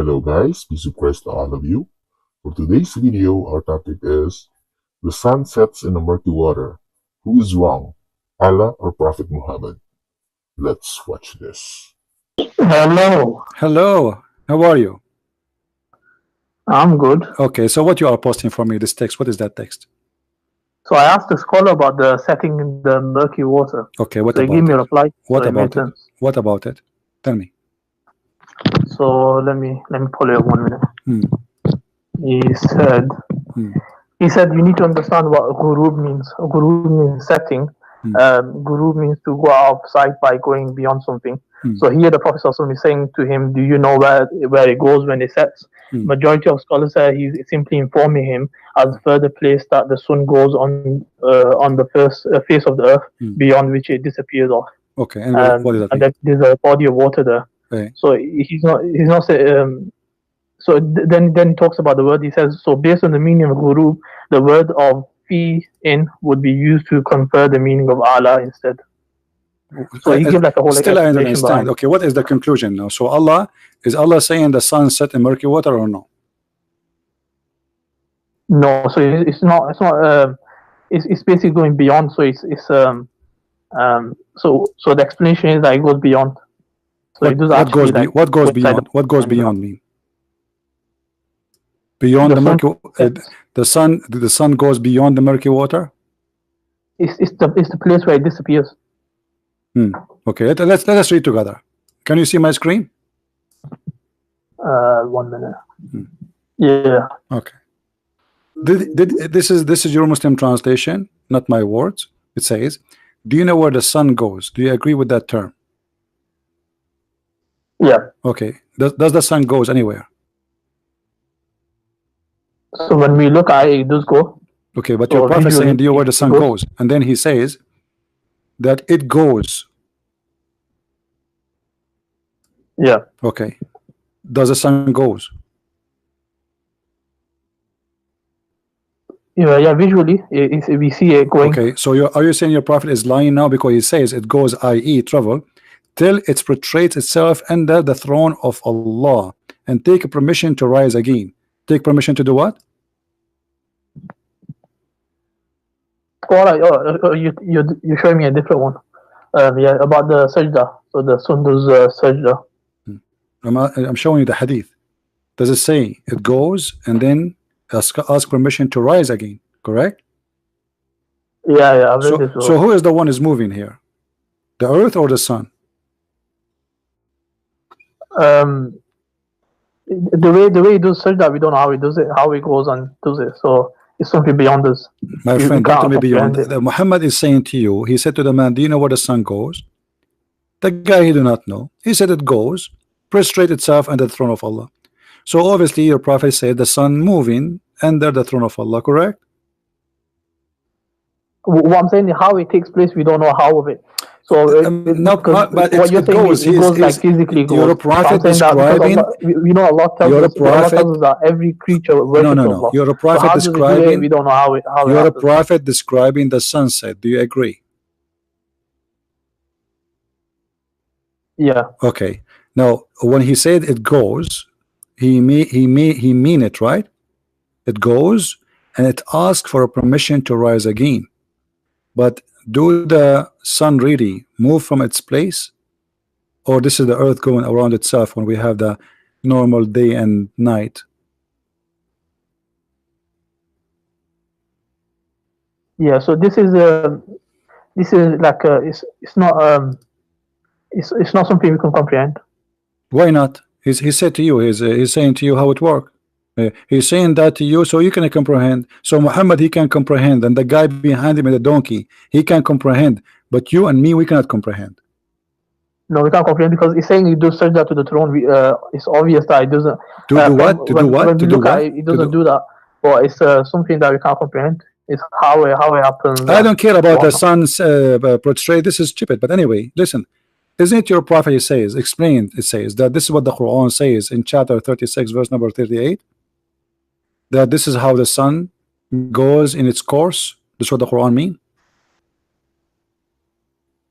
Hello guys, peace of Christ to all of you. For today's video, our topic is the sun sets in the murky water. Who is wrong, Allah or Prophet Muhammad? Let's watch this. Hello, Hello, how are you? I'm good. Okay, so what you are posting for me, this text, what is that text? So I asked the scholar about the setting in the murky water. Okay, what So he about gave me a it? reply. What so it made about it? sense. What about it? Tell me. So let me pull it up 1 minute. Hmm. He said Hmm. he said you need to understand what ghurub means. Ghurub means setting. Hmm. Ghurub means to go outside by going beyond something. Hmm. So here the Prophet ﷺ is saying to him, do you know where it goes when it sets? Hmm. Majority of scholars say he's simply informing him as further place that the sun goes on the first face of the earth, Hmm. beyond which it disappears off. Okay, and what does that And mean? there's a body of water there. Okay. So he's not saying. So then he talks about the word. He says, so based on the meaning of ghurub, the word of fi in would be used to confer the meaning of Allah instead. So he gives like a whole Still I don't explanation understand. behind it. Okay, what is the conclusion now? So Allah, is Allah saying the sun set in murky water or no? No, so it's not. It's basically going beyond. So so the explanation is that it goes beyond. So it does What actually goes like what goes inside beyond? What goes the- beyond mean? Beyond The the sun murky the sun goes beyond the murky water? It's the place where it disappears. Okay, let us read together. Can you see my screen? 1 minute. Yeah. Okay. This is your Muslim translation, not my words. It says, do you know where the sun goes? Do you agree with that term? Yeah. Okay. Does the sun goes anywhere? So when we look at it, it does go. Okay, but So your prophet visually, saying, do you know where the it sun goes? And then he says that it goes. Yeah. Okay. Does the sun goes? Yeah. Visually, we see it going. Okay, so are you saying your prophet is lying now because he says it goes, i.e. travel, till it portrays itself under the throne of Allah and take permission to rise again? Take permission to do what? All right. You're showing me a different one. Yeah, about the sajda. So the sun does sajda. I'm showing you the hadith. Does it say it goes and then ask permission to rise again? Correct? Yeah. I've read this. So who is the one is moving here? The earth or the sun? The way he does sajda, we don't know how he does it, how he goes and does it. So it's something beyond us. My We friend, can't don't tell me beyond. comprehend it. Muhammad is saying to you, he said to the man, do you know where the sun goes? The guy he do not know. He said it goes, prostrate itself under the throne of Allah. So obviously your prophet said the sun moving under the throne of Allah, correct? What I'm saying is how it takes place, we don't know how of it. So but what you're it saying goes. it goes like physically goes. You're a prophet So I'm saying that because describing. Allah, we know Allah tells You're a us. Allah prophet. tells us that every creature worships No. Allah. You're a So prophet how does it do it? describing. We don't know how it You're a happens. prophet describing the sunset. Do you agree? Yeah. Okay. Now, when he said it goes, he mean it, right? It goes and it asks for a permission to rise again. But do the sun really move from its place, or this is the earth going around itself when we have the normal day and night? Yeah. So this is like it's not something we can comprehend. Why not? He said to you, he's saying to you how it works. He's saying that to you so you can comprehend. So Muhammad, he can comprehend, and the guy behind him in the donkey, he can comprehend, but you and me, we cannot comprehend. No, we can't comprehend because he's saying he does sajda to the throne. It's obvious that it doesn't. Do what? To do what? When we To do look at what? it, it doesn't do that. But it's something that we can't comprehend. It's how it happens. I don't care about the sun's portray. This is stupid. But anyway, listen. Isn't it your prophet? He says, explained. It says that this is what the Quran says in chapter 36, verse number 38. That this is how the sun goes in its course. This is what the Quran mean.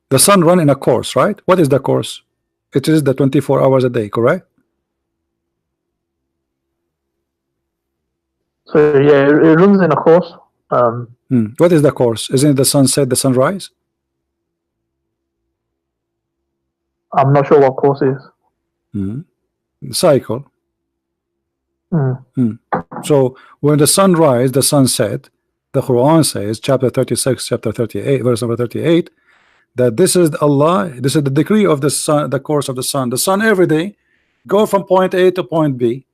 The sun run in a course, right? What is the course? It is the 24 hours a day, correct? So yeah, it runs in a course. What is the course? Isn't it the sunset, the sunrise? I'm not sure what course is. Cycle. So when the sunrise, the sunset, the Quran says, chapter 36, chapter 38, verse number 38, that this is Allah, this is the decree of the sun, the course of the sun. The sun every day go from point A to point B,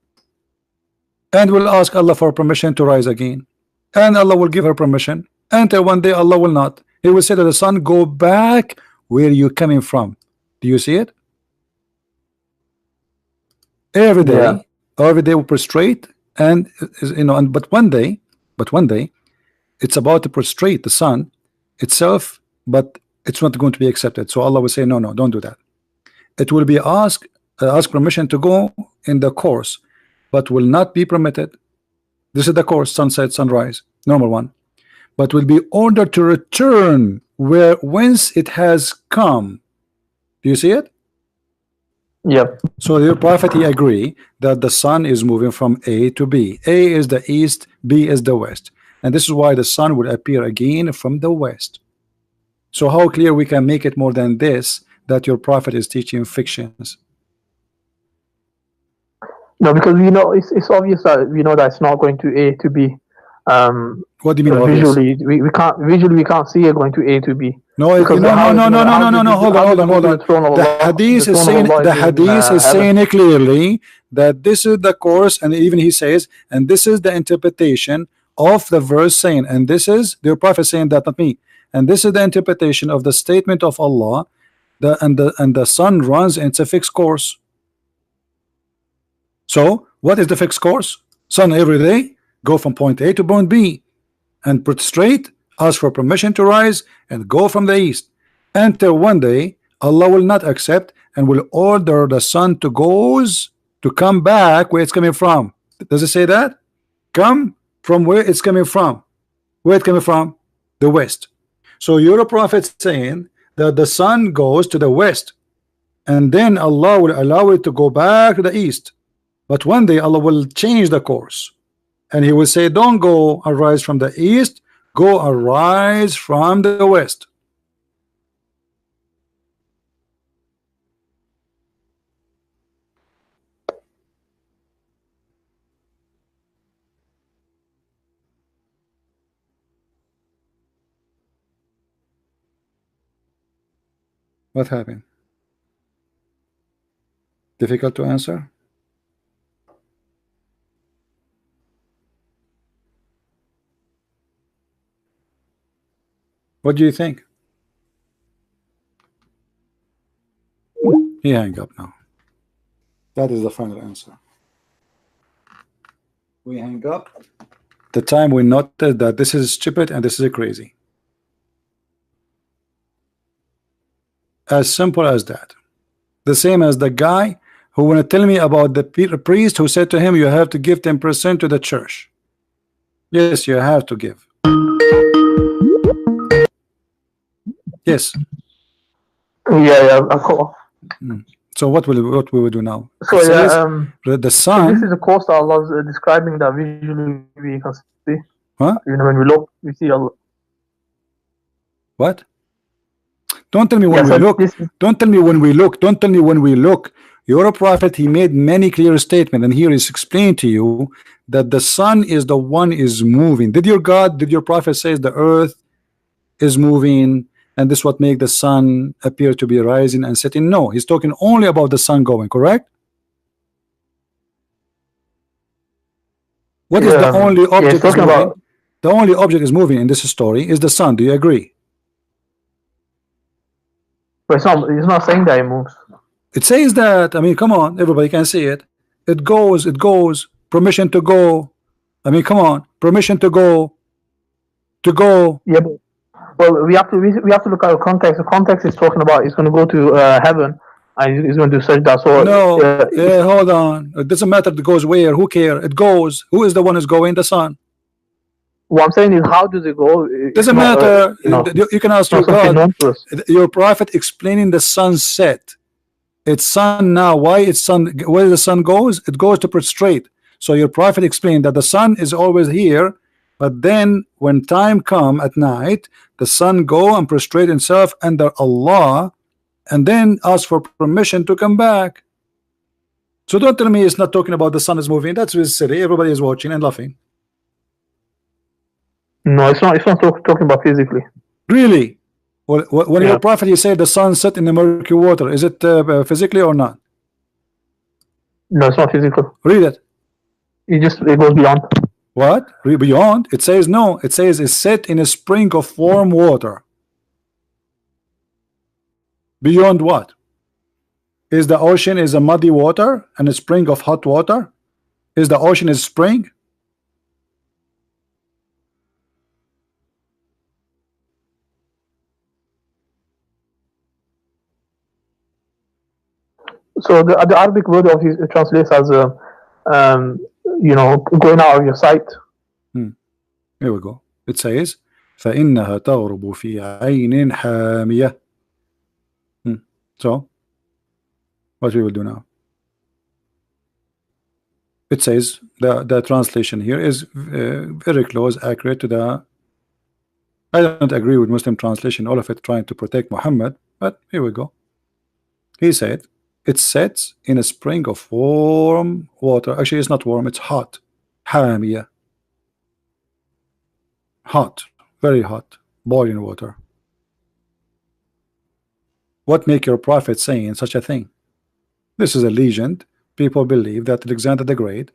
and will ask Allah for permission to rise again, and Allah will give her permission until one day Allah will not. He will say to the sun, go back where you coming from. Do you see it? Every day, every day will prostrate, and you know, and but one day, it's about to prostrate the sun itself, but it's not going to be accepted. So Allah will say, no, don't do that. It will be ask permission to go in the course, but will not be permitted. This is the course, sunset, sunrise, normal one, but will be ordered to return whence it has come. Do you see it? Yep. So your prophet, he agree that the sun is moving from A to B. A is the east, B is the west, and this is why the sun will appear again from the west. So how clear we can make it more than this, that your prophet is teaching fictions? No, because we know it's obvious that we know that it's not going to A to B. What do you mean visually? We can't see it going to A to B. No, hold on. The hadith is saying it clearly that this is the course, and even he says, and this is the interpretation of the verse saying, and this is the prophet saying that, not me, and this is the interpretation of the statement of Allah, and the sun runs, and it's a fixed course. So what is the fixed course? Sun every day go from point A to point B, and prostrate, ask for permission to rise, and go from the east, until one day Allah will not accept and will order the sun to come back where it's coming from. Does it say that? Come from where it's coming from. Where it's coming from? The west. So you're a prophet saying that the sun goes to the west, and then Allah will allow it to go back to the east, but one day Allah will change the course, and he will say, don't go arise from the east, go arise from the west. What happened? Difficult to answer? What do you think? He hang up now. That is the final answer. We hang up the time we noted that this is stupid and this is crazy. As simple as that. The same as the guy who want to tell me about the priest who said to him, you have to give 10% to the church. Yes, you have to give. Yes. Yeah, of course. So what will we do now? So the sun. This is a course that Allah is describing that visually we can see. Huh? You know, when we look, we see Allah. What? Don't tell me when we look. Don't tell me when we look. Don't tell me when we look. You're a prophet. He made many clear statements, and here is explained to you that the sun is the one is moving. Did your prophet says the earth is moving, and this what make the sun appear to be rising and setting? No, he's talking only about the sun going. Correct? What is the only object is moving? The only object is moving in this story is the sun. Do you agree? But it's not saying that it moves. It says that. I mean, come on, everybody can see it. It goes. Permission to go. I mean, come on, permission to go. Yeah, but well, we have to look at the context. The context is talking about it's going to go to heaven, and he's going to search that. So no, hold on. It doesn't matter. It goes where. Who cares? It goes. Who is the one who's going? The sun. What I'm saying is, how does it go? Doesn't matter. You can ask your God. Your prophet explaining the sunset. It's sun now. Why it's sun? Where the sun goes? It goes to prostrate. So your prophet explained that the sun is always here, but then when time come at night, the sun go and prostrate himself under Allah, and then ask for permission to come back. So don't tell me it's not talking about the sun is moving. That's really silly. Everybody is watching and laughing. No, it's not. It's not talking about physically. Really? Well, when your prophet, you say the sun set in the murky water, is it physically or not? No, it's not physical. Read it. It goes beyond. What? Beyond? It says no. It says it's set in a spring of warm water. Beyond what? Is the ocean is a muddy water and a spring of hot water? Is the ocean is spring? So the Arabic word of it translates as you know, going out of your sight. Here we go. It says فإنها تغرب في عين حامية. So what we will do now? It says the translation here is very close, accurate to the. I don't agree with Muslim translation, all of it trying to protect Muhammad, but here we go. He said it sets in a spring of warm water. Actually, it's not warm, it's hot. Hamiya. Hot, very hot, boiling water. What make your prophet saying such a thing? This is a legend. People believe that Alexander the Great,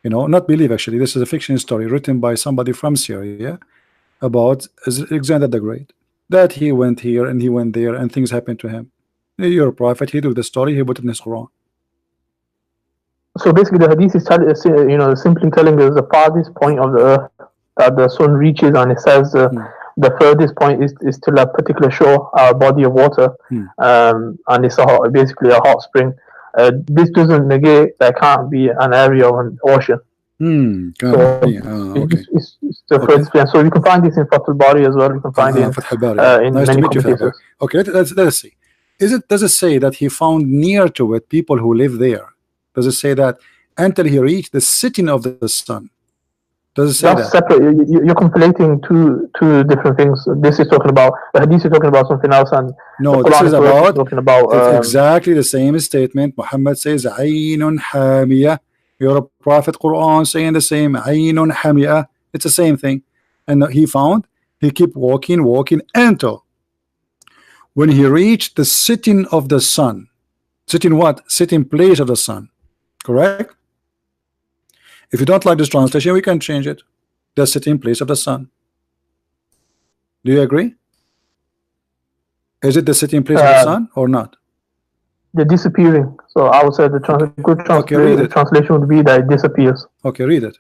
you know, not believe actually, this is a fiction story written by somebody from Syria about Alexander the Great, that he went here and he went there and things happened to him. Your prophet, he took the story, he put it in his Quran. So basically, the hadith is you know, simply telling us the farthest point of the earth that the sun reaches, and it says the furthest point is to a particular shore, a body of water, and it's basically a hot spring. This doesn't negate there can't be an area of an ocean. Okay. It's the first plan. So you can find this in Fathul Bari as well. You can find it in nice many to meet you, commentators. Okay, let's see. Does it say that he found near to it people who live there? Does it say that until he reached the setting of the sun? Does it say That's that? separate. You're conflating two different things. This is talking about the hadith is talking about something else, and no, the this Quran is about talking about it's exactly the same statement. Muhammad says Aynun Hamiyah. Your prophet Quran saying the same Aynun Hamiyah. It's the same thing. And he kept walking until when he reached the setting of the sun. Sitting what? Sitting place of the sun. Correct? If you don't like this translation, we can change it. The sitting place of the sun. Do you agree? Is it the sitting place of the sun or not? the disappearing. So I would say the good translation would be that it disappears. Okay, read it.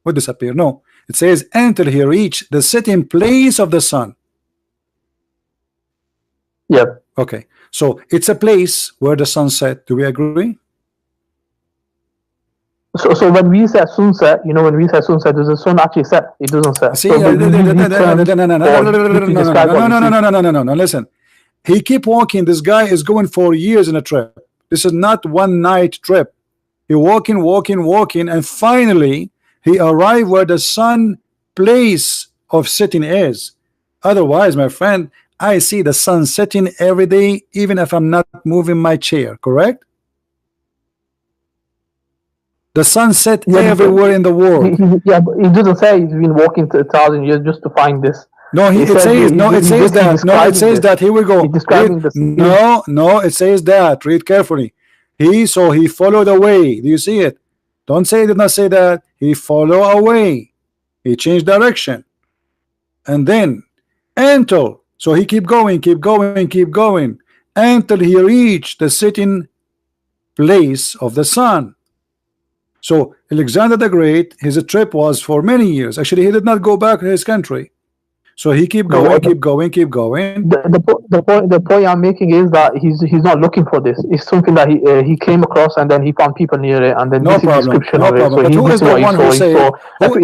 What disappear? No, it says until he reached the setting place of the sun. Yep. Okay, so it's a place where the sun set. Do we agree? So when we say sunset, you know, when we say sunset, does the sun actually set? It doesn't set. See, so no. Listen, he keep walking. This guy is going for years in a trip. This is not one night trip. He walking, and finally he arrived where the sun place of sitting is. Otherwise, my friend, I see the sun setting every day, even if I'm not moving my chair. Correct? The sun set everywhere in the world. Yeah, but it doesn't say he's been walking 1,000 years just to find this. No, it says that. Here we go. No, it says that. Read carefully. He followed away. Do you see it? Don't say it did not say that. He followed away. He changed direction. And then until he keep going until he reached the sitting place of the sun. So Alexander the Great, his trip was for many years. Actually, he did not go back to his country. So he keep going. The point I'm making is that he's not looking for this. It's something that he came across, and then he found people near it, and then this is the description of it. So who is the one who say?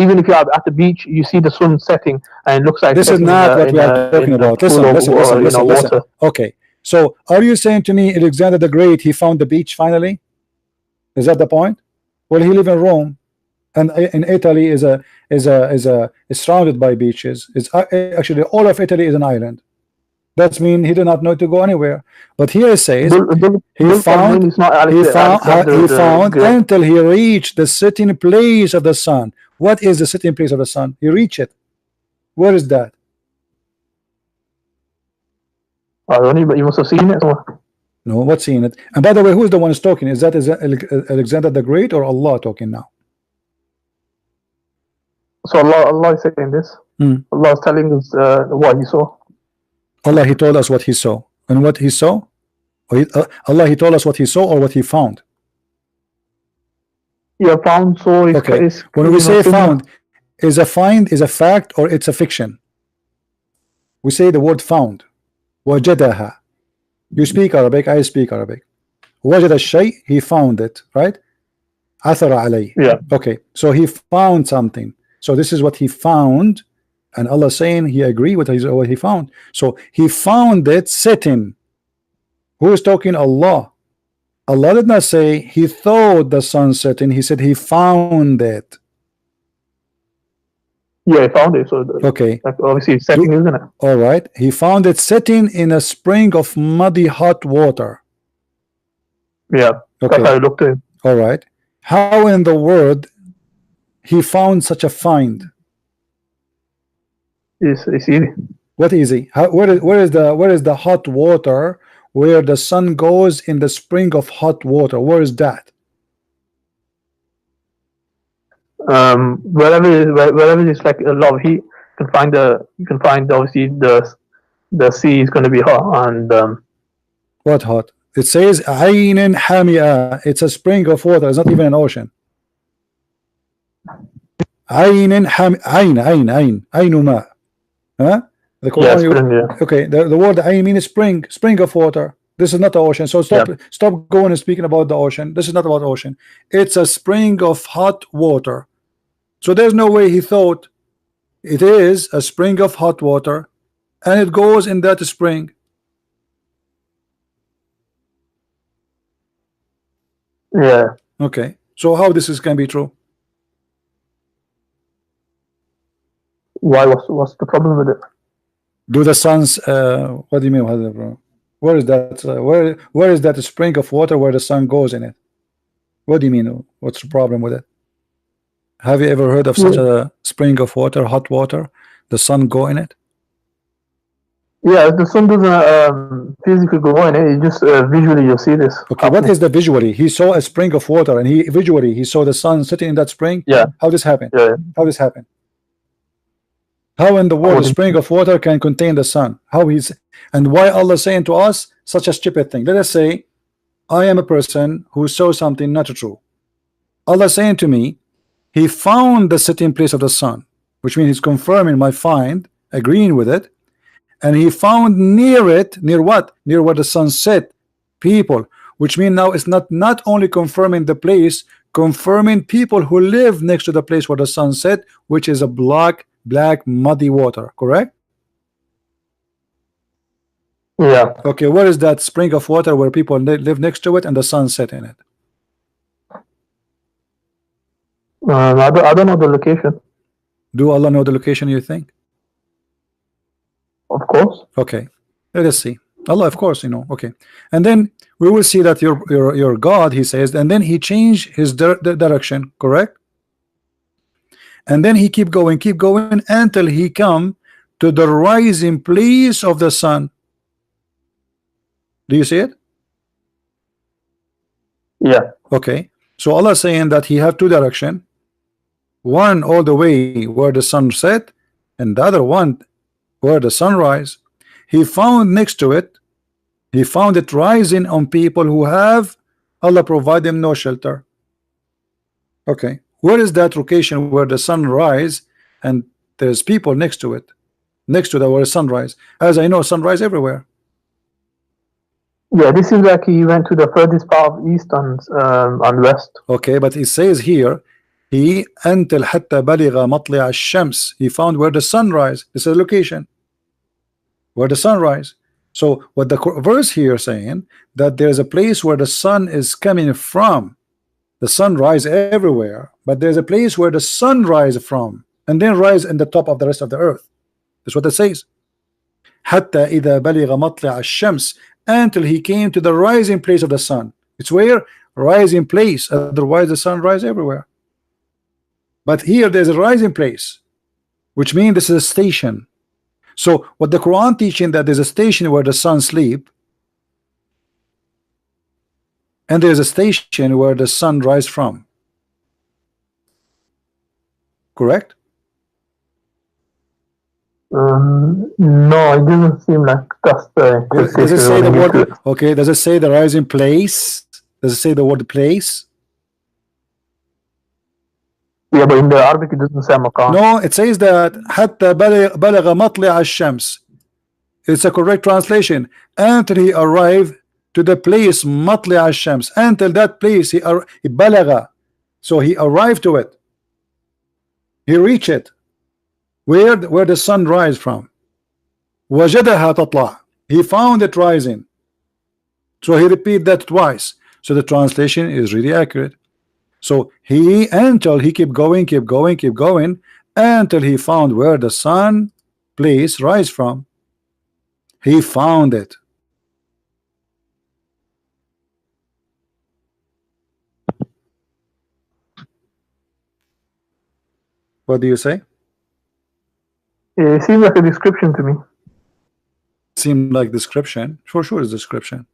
Even if you're at the beach, you see the sun setting, and it looks like this is not what we are talking about. Listen. Okay, so are you saying to me Alexander the Great, he found the beach finally? Is that the point? Well, he lived in Rome. and in Italy is surrounded by beaches. It's actually all of Italy is an island. That means he did not know to go anywhere. But here it says he found Great. until he reached the sitting place of the sun. What is the sitting place of the sun? He reached it. Where is that? I don't know, but you must have seen it. No, what's seeing it? And by the way, who's the one who's talking? Is that Alexander the Great or Allah talking now? So Allah is saying this. Allah is telling us what He saw. Allah, He told us what He saw. And what He saw? Allah, He told us what He saw or what He found? Yeah, found, saw. Okay. When we say found, is a fact or it's a fiction? We say the word found. وجدها. You speak Arabic, I speak Arabic. وجد الشيء, he found it, right? عثر عليه. Yeah. Okay, so he found something. So this is what he found, and Allah saying he agreed with what he found. So he found it sitting. Who is talking? Allah. Allah did not say he thought the sun setting. He said he found it. Yeah, he found it. So okay, obviously it's setting, isn't it? All right. He found it sitting in a spring of muddy hot water. Yeah. Okay. That's how he looked at it. All right. How in the world he found such a find? It's easy. What easy? Where is the hot water where the sun goes in the spring of hot water? Where is that? Wherever it's like a lot of heat, you can find obviously the sea is going to be hot and what hot? It says عين حامئة. It's a spring of water. It's not even an ocean. عين عين ماء. Huh? The Quran, spring, yeah. Okay, the word عين means spring of water. This is not the ocean. So stop going and speaking about the ocean. This is not about ocean. It's a spring of hot water. So there's no way he thought it is a spring of hot water and it goes in that spring. Yeah. Okay. So how this can be true? Why? What's the problem with it? Do the suns what do you mean? Where is that where is that spring of water where the sun goes in it? What do you mean? What's the problem with it? Have you ever heard of such a spring of water, hot water, the sun go in it? Yeah, the sun doesn't physically go in it. You just visually you'll see this. Okay, what is the visually? He saw a spring of water and he saw the sun sitting in that spring. Yeah. How this happened? Yeah. How this happened? How in the world a spring of water can contain the sun? How he's and why Allah saying to us such a stupid thing? Let us say I am a person who saw something not true. Allah saying to me, he found the sitting place of the sun, which means he's confirming my find, agreeing with it, and he found near it, near what? Near where the sun set, people, which means now it's not only confirming the place, confirming people who live next to the place where the sun set, which is a black muddy water, correct? Yeah. Okay, where is that spring of water where people live next to it and the sun set in it? I don't know the location. Do Allah know the location, you think? Of course. Okay, let us see. Allah, of course, you know. Okay, and then we will see that your God, he says, and then he changed his direction, correct? And then he keep going until he come to the rising place of the sun. Do you see it? Yeah. Okay, so Allah saying that he have two direction, one all the way where the sun set, and the other one where the sunrise. He found next to it, he found it rising on people who have Allah provide them no shelter. Okay, where is that location where the sun rise and there's people next to it, next to the where sunrise? As I know, sunrise everywhere. Yeah, this is like he went to the furthest part of east and west. Okay, but it says here he until حتى بلغ مطلع الشمس, he found where the sunrise. This is a location where the sunrise. So what the verse here saying that there's a place where the sun is coming from, The sun rise everywhere, but there's a place where the sun rise from, and then rise in the top of the rest of the earth. That's what it says. حتى إذا بلغ مطلع الشمس, until he came to the rising place of the sun. It's where? Rising place. Otherwise the sun rise everywhere. But here there's a rising place, which means this is a station. So what the Quran teaching, that there's a station where the sun sleep, and there's a station where the sun rise from. Correct? No, it doesn't seem like that's the Does it say the word? Okay, does it say the rising place? Does it say the word place? Yeah, but in the Arabic it doesn't say maqam. No, it says that حتى بلغ مطلع الشمس. It's a correct translation. Until he arrived to the place مطلع الشمس. Until that place he بلغ. So he arrived to it. He reached it. Where the sun rise from. وجدها تطلع. He found it rising. So he repeat that twice. So the translation is really accurate. So until he keep going until he found where the sun place rise from. He found it. What do you say? It seems like a description to me. Seemed like description. For sure is description.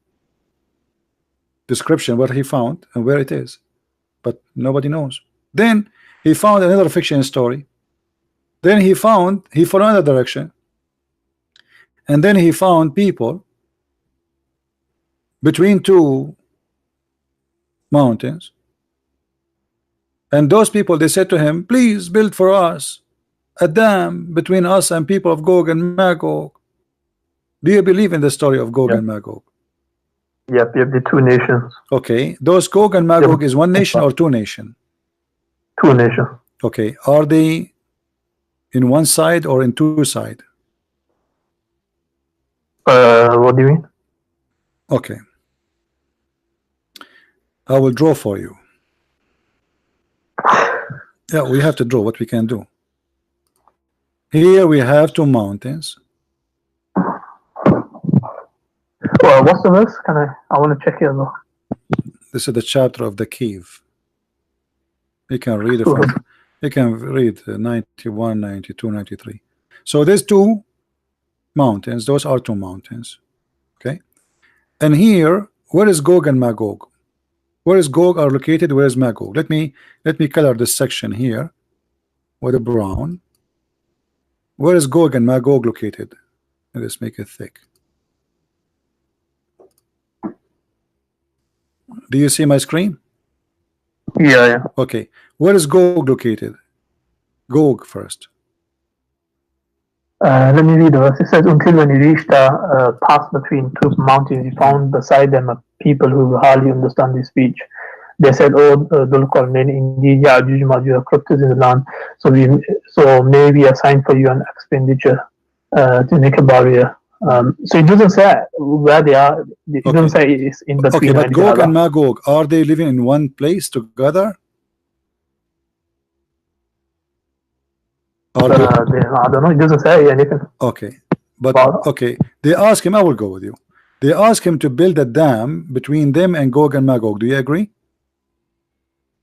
Description what he found and where it is. But nobody knows. Then he found another fiction story. Then he followed another direction. And then he found people between two mountains. And those people, they said to him, please build for us a dam between us and people of Gog and Magog. Do you believe in the story of Gog and Magog? Yep, the two nations. Okay, those Gog and Magog is one nation or two nations? Two nations. Okay, are they in one side or in two sides? What do you mean? Okay, I will draw for you. Yeah, we have to draw what we can do. Here we have two mountains. Well, what's the verse? I want to check it though. This is the chapter of the cave. You can read it from, you can read 91, 92, 93. So there's two mountains. Those are two mountains. Okay. And here, where is Gog and Magog? Where is Gog are located? Where is Magog? Let me color this section here with a brown. Where is Gog and Magog located? Let's make it thick. Do you see my screen? Yeah. Okay. Where is Gog located? Gog first. Let me read the verse. It says, until when he reached a pass between two mountains, he found beside them a people who hardly understand his speech. They said, oh, Dhul Qarnayn, indeed, Ya'juj Ma'juj are corrupted in the land. So maybe a sign for you an expenditure to make a barrier. So it doesn't say where they are. It doesn't say it's in between. Okay, but Gog and Magog, are they living in one place together? I don't know. It doesn't say anything. Okay, but okay. They ask him. I will go with you. They ask him to build a dam between them and Gog and Magog. Do you agree?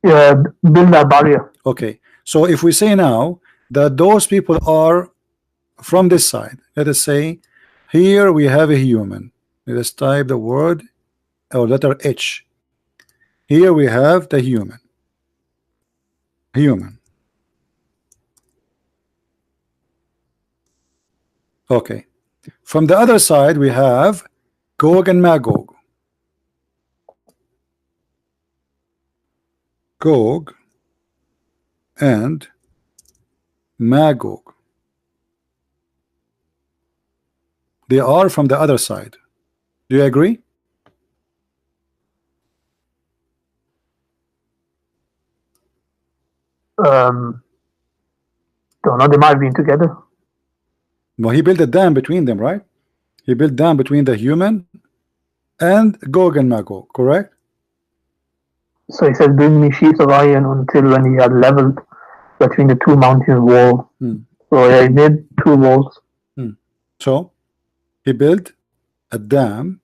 Yeah, build a barrier. Okay. So if we say now that those people are from this side, let us say here we have a human. Let us type the word or letter H. Here we have the human. Okay. From the other side we have Gog and Magog. Gog and Magog. They are from the other side. Do you agree? Don't know. They might have been together. Well, he built a dam between them, right? He built a dam between the human and Gog and Magog, correct? So he says, bring me sheets of iron until when he had leveled between the two mountains wall. So yeah, he made two walls. So he built a dam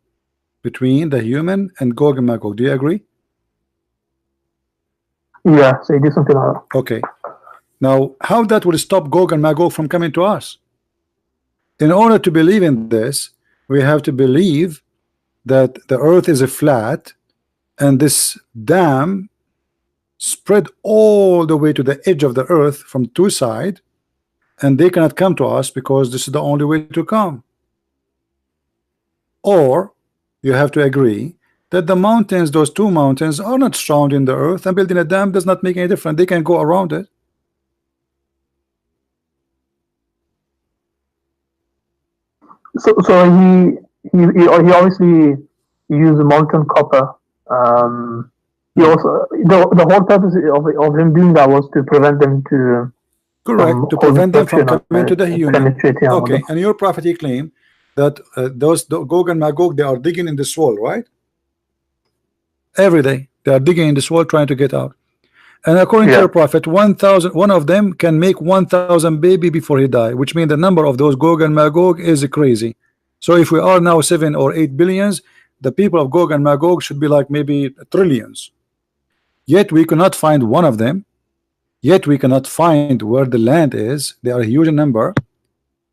between the human and Gog and Magog. Do you agree? Yeah, so he did something like that. Okay. Now, how that will stop Gog and Magog from coming to us? In order to believe in this, we have to believe that the earth is a flat and this dam spread all the way to the edge of the earth from two sides, and they cannot come to us because this is the only way to come. Or you have to agree that the mountains, those two mountains, are not surrounding the earth, and building a dam does not make any difference. They can go around it. So he obviously used molten copper. He also the whole purpose of him doing that was to prevent them to Correct, to prevent them from coming to the human. Okay, them. and your prophet he claimed that those Gog and Magog, they are digging in this wall, right? Every day they are digging in this wall trying to get out. And according to your prophet, 1,000, one of them can make 1,000 baby before he die, which means the number of those Gog and Magog is crazy. So if we are now 7 or 8 billions, the people of Gog and Magog should be like maybe trillions. Yet we cannot find one of them. Yet we cannot find where the land is. They are a huge number,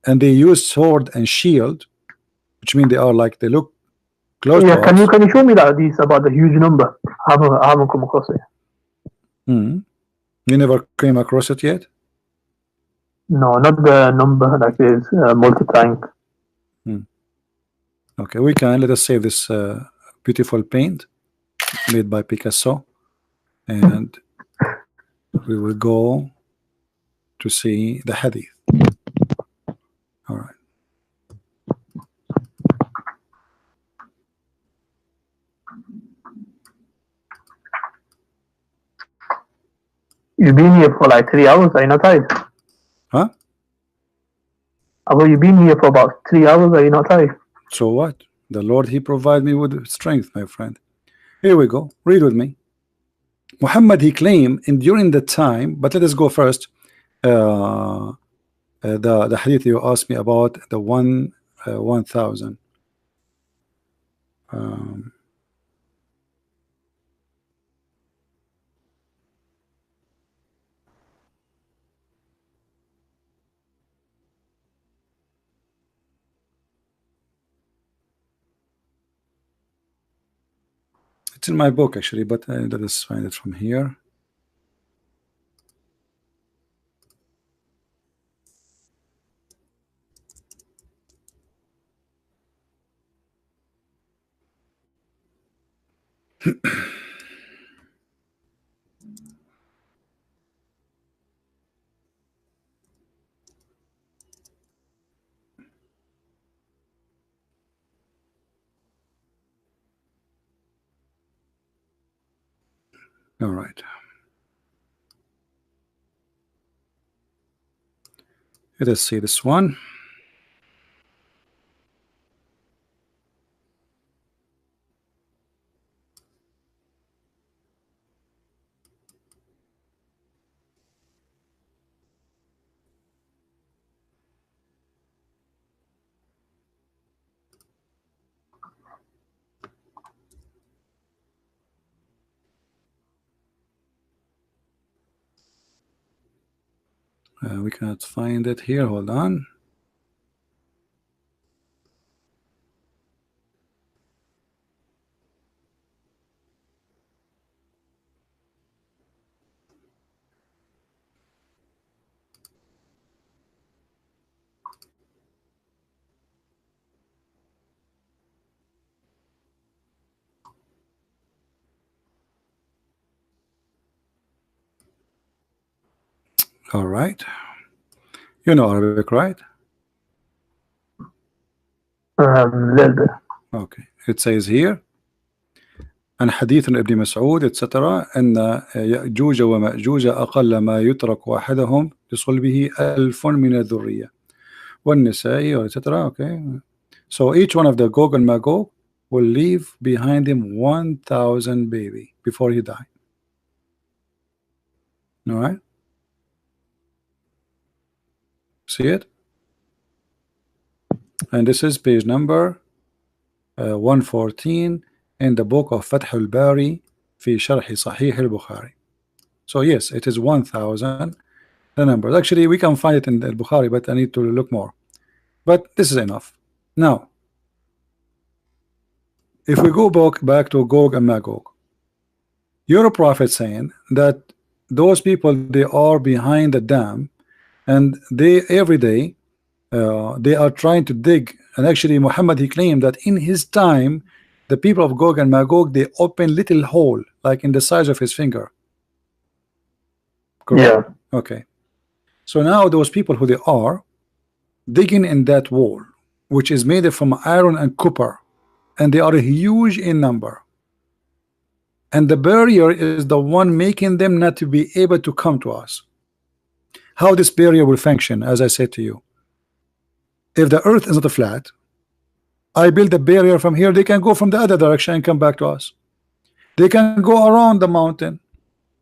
and they use sword and shield, which means they are like, they look close to can us. you show me that hadith about the huge number? I haven't come across it. You never came across it yet? No, not the number that is multiplying. Okay, we can. Let us save this beautiful paint made by Picasso, and we will go to see the hadith. All right. You've been here for like 3 hours. Are you not tired? Huh? Although you've been here for about 3 hours. Are you not tired? So what? The Lord, he provided me with strength, my friend. Here we go. Read with me. Muhammad, he claimed in during the time, but let us go first. The hadith you asked me about, the 1,000. It's in my book actually, but let us find it from here. All right. Let us see this one. We cannot find it here. Hold on. All right. You know Arabic, right? Little bit. Okay. It says here عن حديث ابن مسعود etc. أن يأجوج ومأجوج أقل ما يترك واحدهم لصلبه 1000 من الذرية والنساء etc. Okay. So each one of the Gog and Magog will leave behind him 1,000 baby before he die. All right, see it, and this is page number 114 in the book of Fath al-Bari في شرح صحيح البخاري. So yes, it is 1000. The numbers actually we can find it in the Bukhari, but I need to look more. But this is enough. Now, if we go back to Gog and Magog, you're a prophet saying that those people, they are behind the dam, and they every day they are trying to dig. And actually Muhammad, he claimed that in his time the people of Gog and Magog, they open little hole like in the size of his finger. Correct? Yeah. Okay. So now those people who they are digging in that wall, which is made from iron and copper, and they are huge in number, and the barrier is the one making them not to be able to come to us. How this barrier will function, as I said to you, if the earth is not flat, I build a barrier from here, they can go from the other direction and come back to us. They can go around the mountain,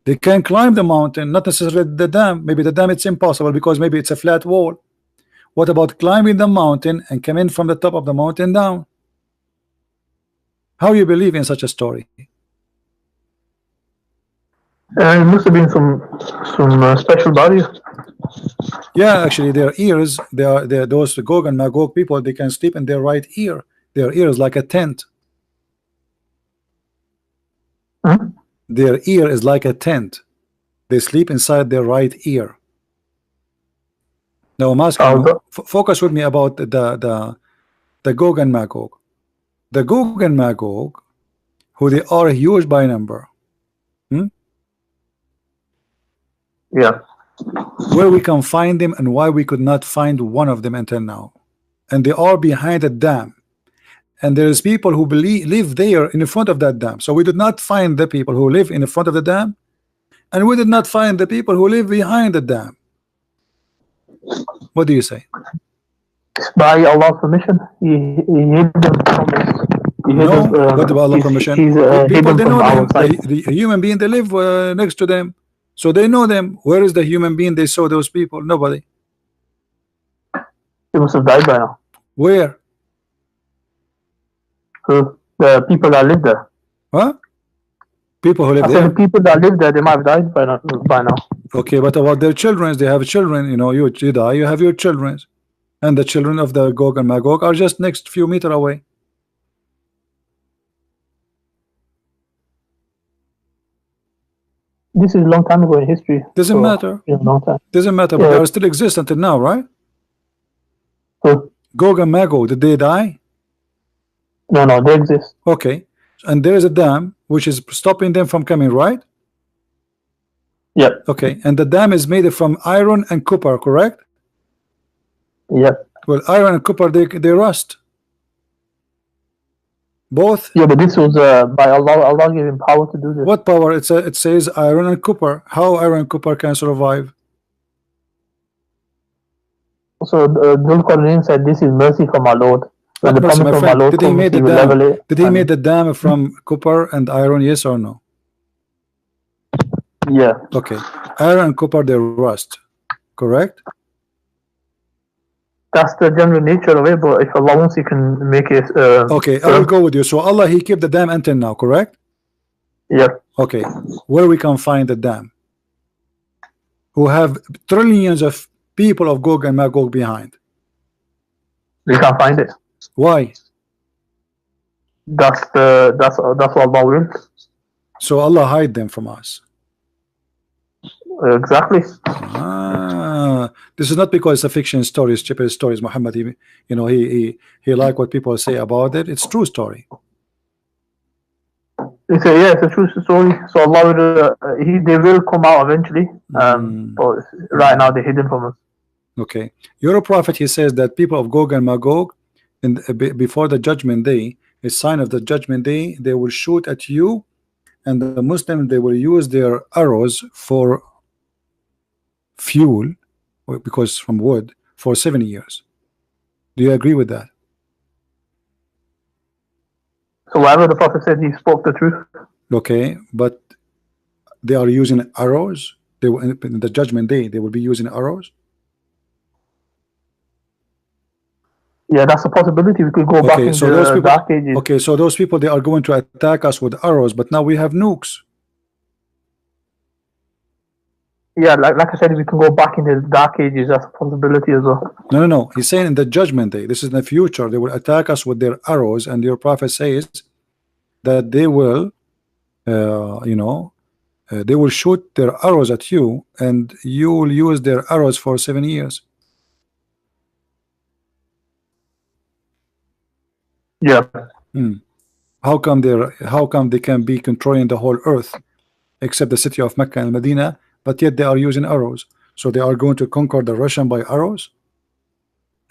they can climb the mountain, not necessarily the dam. Maybe the dam it's impossible because maybe it's a flat wall. What about climbing the mountain and coming from the top of the mountain down? How you believe in such a story? It must have been some special bodies. Yeah, actually, their ears, they are those Gog and Magog people. They can sleep in their right ear. Their ear is like a tent. Hmm? Their ear is like a tent. They sleep inside their right ear. Now I'm asking you, focus with me about the Gog and Magog. The Gog and Magog, who they are huge by number. Yeah. Where we can find them and why we could not find one of them until now. And they are behind a dam. And there is people who live there in front of that dam. So we did not find the people who live in front of the dam, and we did not find the people who live behind the dam. What do you say? By Allah's permission, he hid them from us. No, what about Allah's permission? People, they know them. The human being, they live next to them. So they know them. Where is the human being they saw those people? Nobody. They must have died by now. Where? The people that live there. Huh? People who live I there? said the people that live there, they might have died by now. Okay, but about their children, they have children. You know, you die, you have your children. And the children of the Gog and Magog are just next few meters away. This is a long time ago in history. Doesn't matter. A long time. Doesn't matter, but they still exist until now, right? Gog and Magog, did they die? No, they exist. Okay, and there is a dam which is stopping them from coming, right? Yeah. Okay, and the dam is made from iron and copper, correct? Yeah. Well, iron and copper, they rust. Both. Yeah, but this was by Allah. Allah gave him power to do this. What power? It says iron and copper. How iron and copper can survive? So Dhul Qarnayn said, "This is mercy from our Lord." When the promise from our Lord comes, He will level it. Did he make the dam from copper and iron? Yes or no? Yeah. Okay. Iron and copper, they rust. Correct? That's the general nature of it, but if Allah wants, He can make it. Okay, I will go with you. So Allah, He kept the dam until now, correct? Yeah. Okay, where we can find the dam? Who have trillions of people of Gog and Magog behind? We can't find it. Why? That's what Allah wills. So Allah hide them from us. Exactly. This is not because it's a fiction story, stupid stories. Muhammad, he like what people say about it. It's true story. It's a true story. So Allah they will come out eventually. But right now they're hidden from us. Okay, you're a prophet. He says that people of Gog and Magog, before the judgment day, a sign of the judgment day, they will shoot at you, and the Muslims, they will use their arrows for fuel, because from wood, for 70 years. Do you agree with that? So whatever the prophet said, he spoke the truth. Okay, but they are using arrows. They will, in the judgment day, they will be using arrows. Yeah, that's a possibility. We could go back Okay, in so those the people. Dark Ages. Okay, so those people, they are going to attack us with arrows, but now we have nukes. Yeah, like I said, we can go back in the Dark Ages. That's a possibility as well. No. He's saying in the judgment day. This is in the future. They will attack us with their arrows, and your prophet says that they will, they will shoot their arrows at you, and you will use their arrows for 7 years. Yeah. How come they can be controlling the whole earth except the city of Mecca and Medina, but yet they are using arrows? So they are going to conquer the Russian by arrows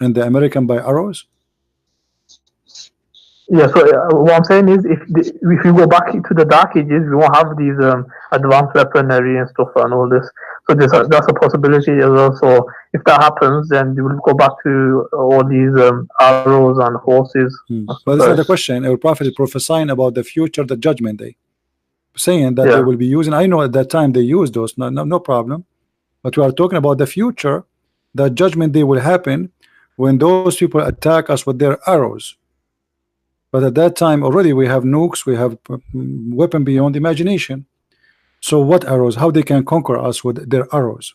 and the American by arrows? Yeah, so what I'm saying is, if you go back to the Dark Ages, we won't have these advanced weaponry and stuff and all this. So that's a possibility as well. So if that happens, then we will go back to all these arrows and horses. Well, that's not the question. Our prophet is prophesying about the future, the judgment day, saying that they will be using. I know at that time they used those, no problem. But we are talking about the future. The judgment day will happen when those people attack us with their arrows. But at that time already we have nukes, we have weapon beyond imagination. So what arrows? How they can conquer us with their arrows?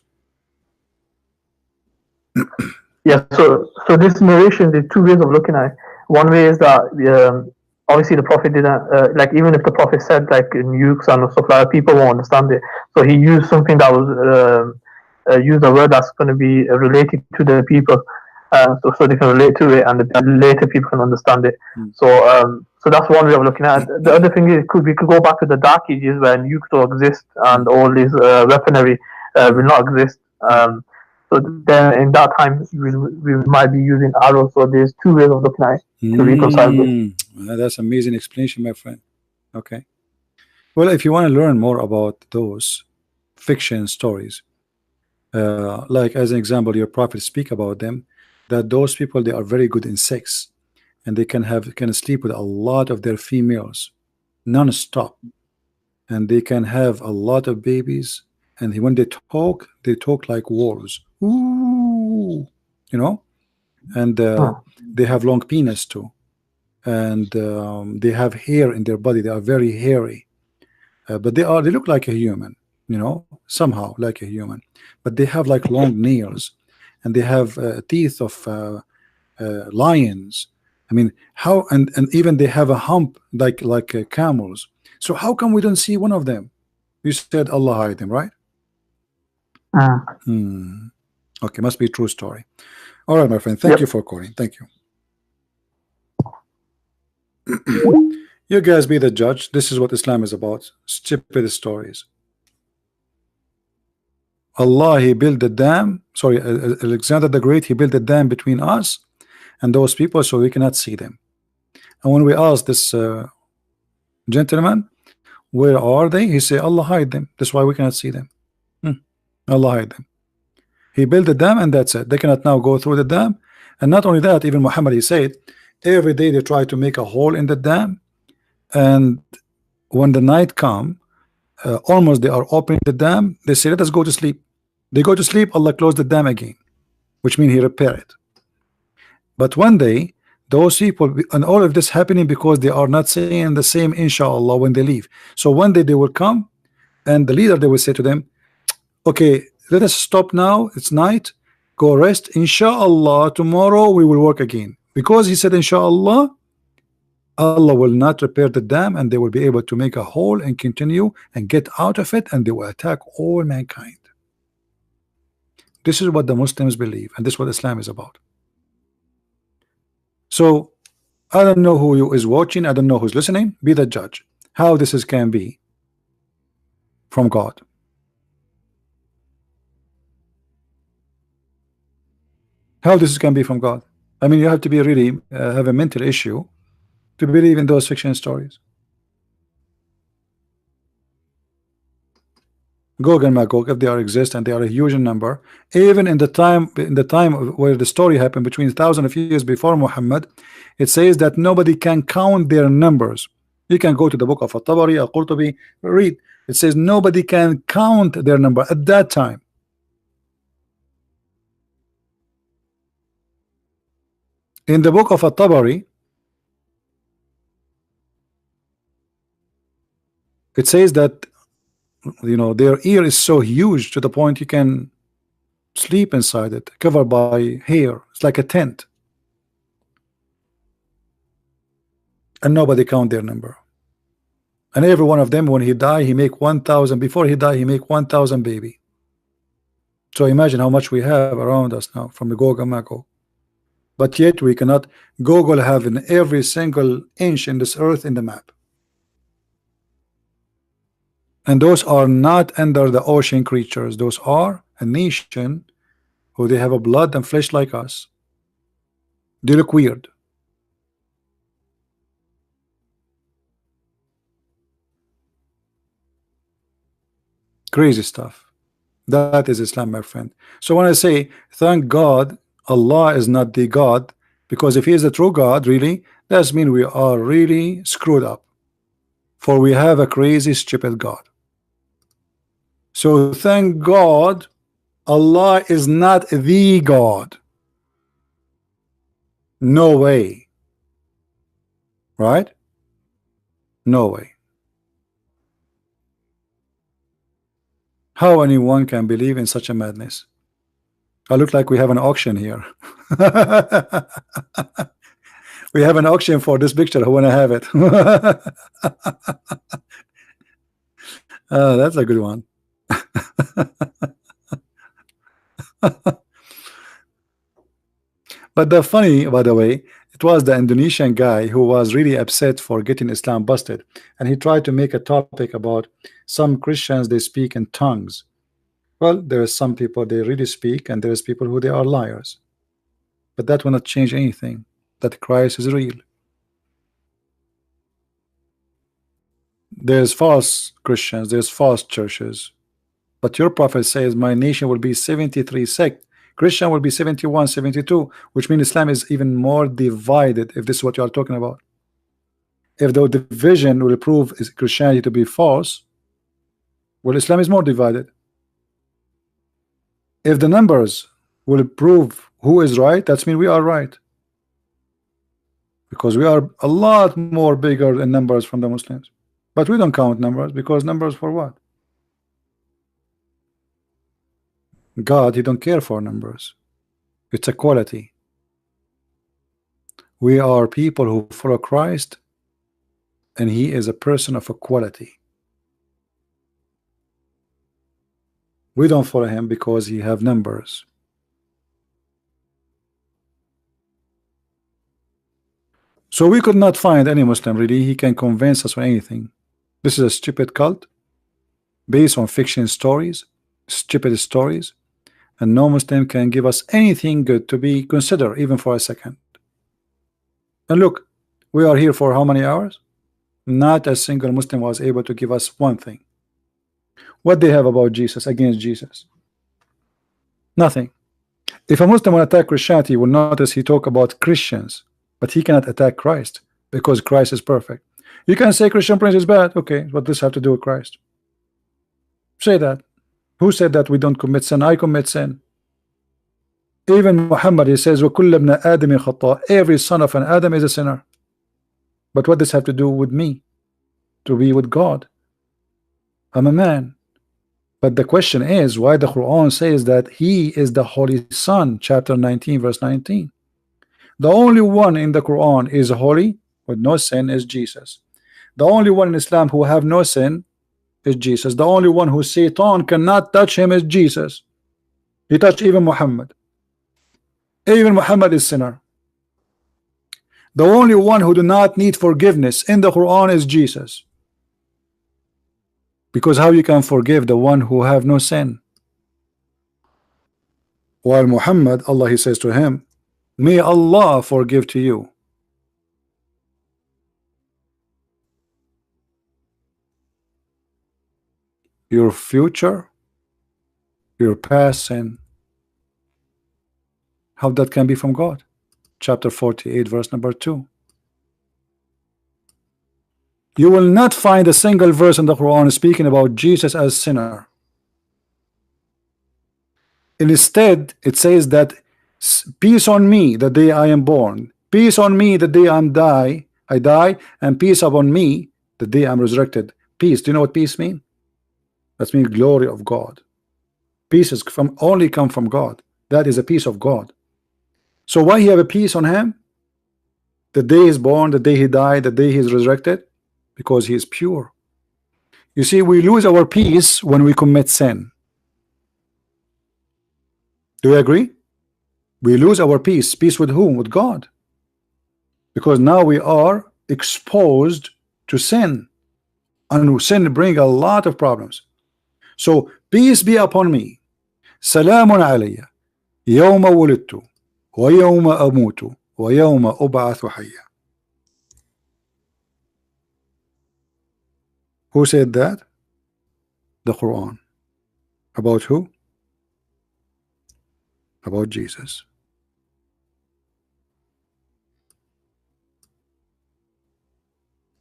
Yeah. So this narration, there's two ways of looking at it. One way is that obviously the prophet didn't like, even if the prophet said like nukes and stuff like that, people won't understand it. So he used something that was used a word that's going to be related to the people. So they can relate to it, and later people can understand it. So that's one way of looking at it. The other thing is, we could go back to the Dark Ages where nukes don't exist and all this weaponry will not exist. So then in that time we might be using arrows. So there's two ways of looking at it to reconcile it. That's amazing explanation, my friend. Okay. Well, if you want to learn more about those fiction stories, like as an example, your prophets speak about them, that those people, they are very good in sex, and they can sleep with a lot of their females non-stop, and they can have a lot of babies, and when they talk like wolves. Ooh, and they have long penis too, and they have hair in their body. They are very hairy, but they look like a human, somehow like a human, but they have like long nails, and they have teeth of lions. I mean, how, and even they have a hump like camels. So how come we don't see one of them? You said Allah hide them, right? Okay, must be a true story. All right, my friend, thank you for calling. Thank you. You guys be the judge. This is what Islam is about. Stupid stories. Allah, he built the dam. Sorry, Alexander the Great, he built a dam between us and those people, so we cannot see them. And when we asked this gentleman, where are they? He said, Allah hide them. That's why we cannot see them. Allah hide them. He built the dam, and that's it. They cannot now go through the dam. And not only that, even Muhammad, he said, every day they try to make a hole in the dam, and when the night come, almost they are opening the dam, they say, let us go to sleep. They go to sleep, Allah closed the dam again, which means he repaired it. But one day, those people, and all of this happening because they are not saying the same inshallah when they leave. So one day they will come, and the leader, they will say to them, okay, let us stop now, it's night, go rest, inshallah tomorrow we will work again. Because he said inshallah, Allah will not repair the dam, and they will be able to make a hole and continue and get out of it, and they will attack all mankind. This is what the Muslims believe, and this is what Islam is about. So I don't know who is watching, I don't know who's listening. Be the judge how this can be from God. How this can be from God. I mean, you have to be really have a mental issue to believe in those fiction stories. Gog and Magog, if they are exist, and they are a huge number, even in the time where the story happened between thousands of years before Muhammad, it says that nobody can count their numbers. You can go to the book of At-Tabari, Al-Qurtubi, read. It says nobody can count their number at that time. In the book of At-Tabari, it says that, you know, their ear is so huge to the point you can sleep inside it, covered by hair. It's like a tent, and nobody count their number. And every one of them, when he die, he make 1,000. Before he die, he make 1,000 baby. So imagine how much we have around us now from the Gog and Magog. But yet we cannot Google having every single inch in this earth in the map. And those are not under the ocean creatures. Those are a nation who they have a blood and flesh like us. They look weird. Crazy stuff. That is Islam, my friend. So when I say thank God Allah is not the God, because if he is the true God, really, that means we are really screwed up. For we have a crazy, stupid God. So thank God Allah is not the God. No way. Right? No way. How anyone can believe in such a madness? I look like we have an auction here. We have an auction for this picture. Who wanna have it? That's a good one. But the funny, by the way, it was the Indonesian guy who was really upset for getting Islam busted, and he tried to make a topic about some Christians, they speak in tongues. Well, there are some people they really speak, and there is people who they are liars. But that will not change anything, that Christ is real. There's false Christians, there's false churches, but your prophet says my nation will be 73 sect. Christian will be 71, 72, which means Islam is even more divided, if this is what you are talking about. If the division will prove Christianity to be false, well, Islam is more divided. If the numbers will prove who is right, that means we are right, because we are a lot more bigger in numbers from the Muslims. But we don't count numbers, because numbers for what? God, he don't care for numbers. It's a quality. We are people who follow Christ, and he is a person of a quality. We don't follow him because he have numbers. So we could not find any Muslim really he can convince us of anything. This is a stupid cult based on fiction stories, stupid stories, and no Muslim can give us anything good to be considered even for a second. And look, we are here for how many hours? Not a single Muslim was able to give us one thing. What they have about Jesus, against Jesus? Nothing. If a Muslim will attack Christianity, you will notice he talk about Christians, but he cannot attack Christ because Christ is perfect. You can say Christian Prince is bad. Okay, what does this have to do with Christ? Say that. Who said that we don't commit sin? I commit sin. Even Muhammad, he says, وَكُلَّ ابْنَ آدَمٍ خَطَّاء. Every son of an Adam is a sinner. But what does have to do with me? To be with God. I'm a man. But the question is why the Quran says that he is the Holy Son, chapter 19, verse 19. The only one in the Quran is holy with no sin is Jesus. The only one in Islam who have no sin is Jesus. The only one who Satan cannot touch him is Jesus. He touched even Muhammad. Even Muhammad is sinner. The only one who do not need forgiveness in the Quran is Jesus. Because how you can forgive the one who have no sin? While Muhammad, Allah, he says to him, may Allah forgive to you. Your future, your past sin. How that can be from God? Chapter 48, verse number 2. You will not find a single verse in the Quran speaking about Jesus as sinner. Instead, it says that peace on me the day I am born, peace on me the day I die, and peace upon me the day I'm resurrected. Peace. Do you know what peace means? That means glory of God. Peace is only come from God. That is a peace of God. So why he have a peace on him? The day he's born, the day he died, the day he's resurrected, because he is pure. You see, we lose our peace when we commit sin. Do you agree? We lose our peace. Peace with whom? With God. Because now we are exposed to sin, and sin bring a lot of problems. So peace be upon me. Salamun alayya yawma wulidtu wa yawma amutu wa yawma ub'athu hayya. Who said that? The Quran. About who? About Jesus.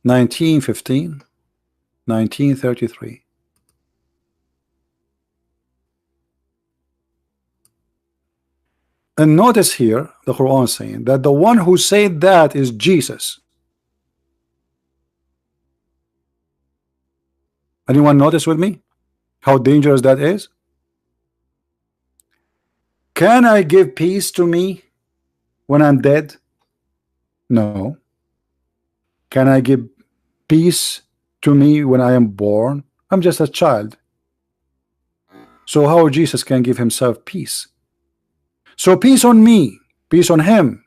1915, 1933. And notice here the Quran saying that the one who said that is Jesus. Anyone notice with me how dangerous that is? Can I give peace to me when I'm dead? No. Can I give peace to me when I am born? I'm just a child. So how Jesus can give himself peace? So peace on me, peace on him.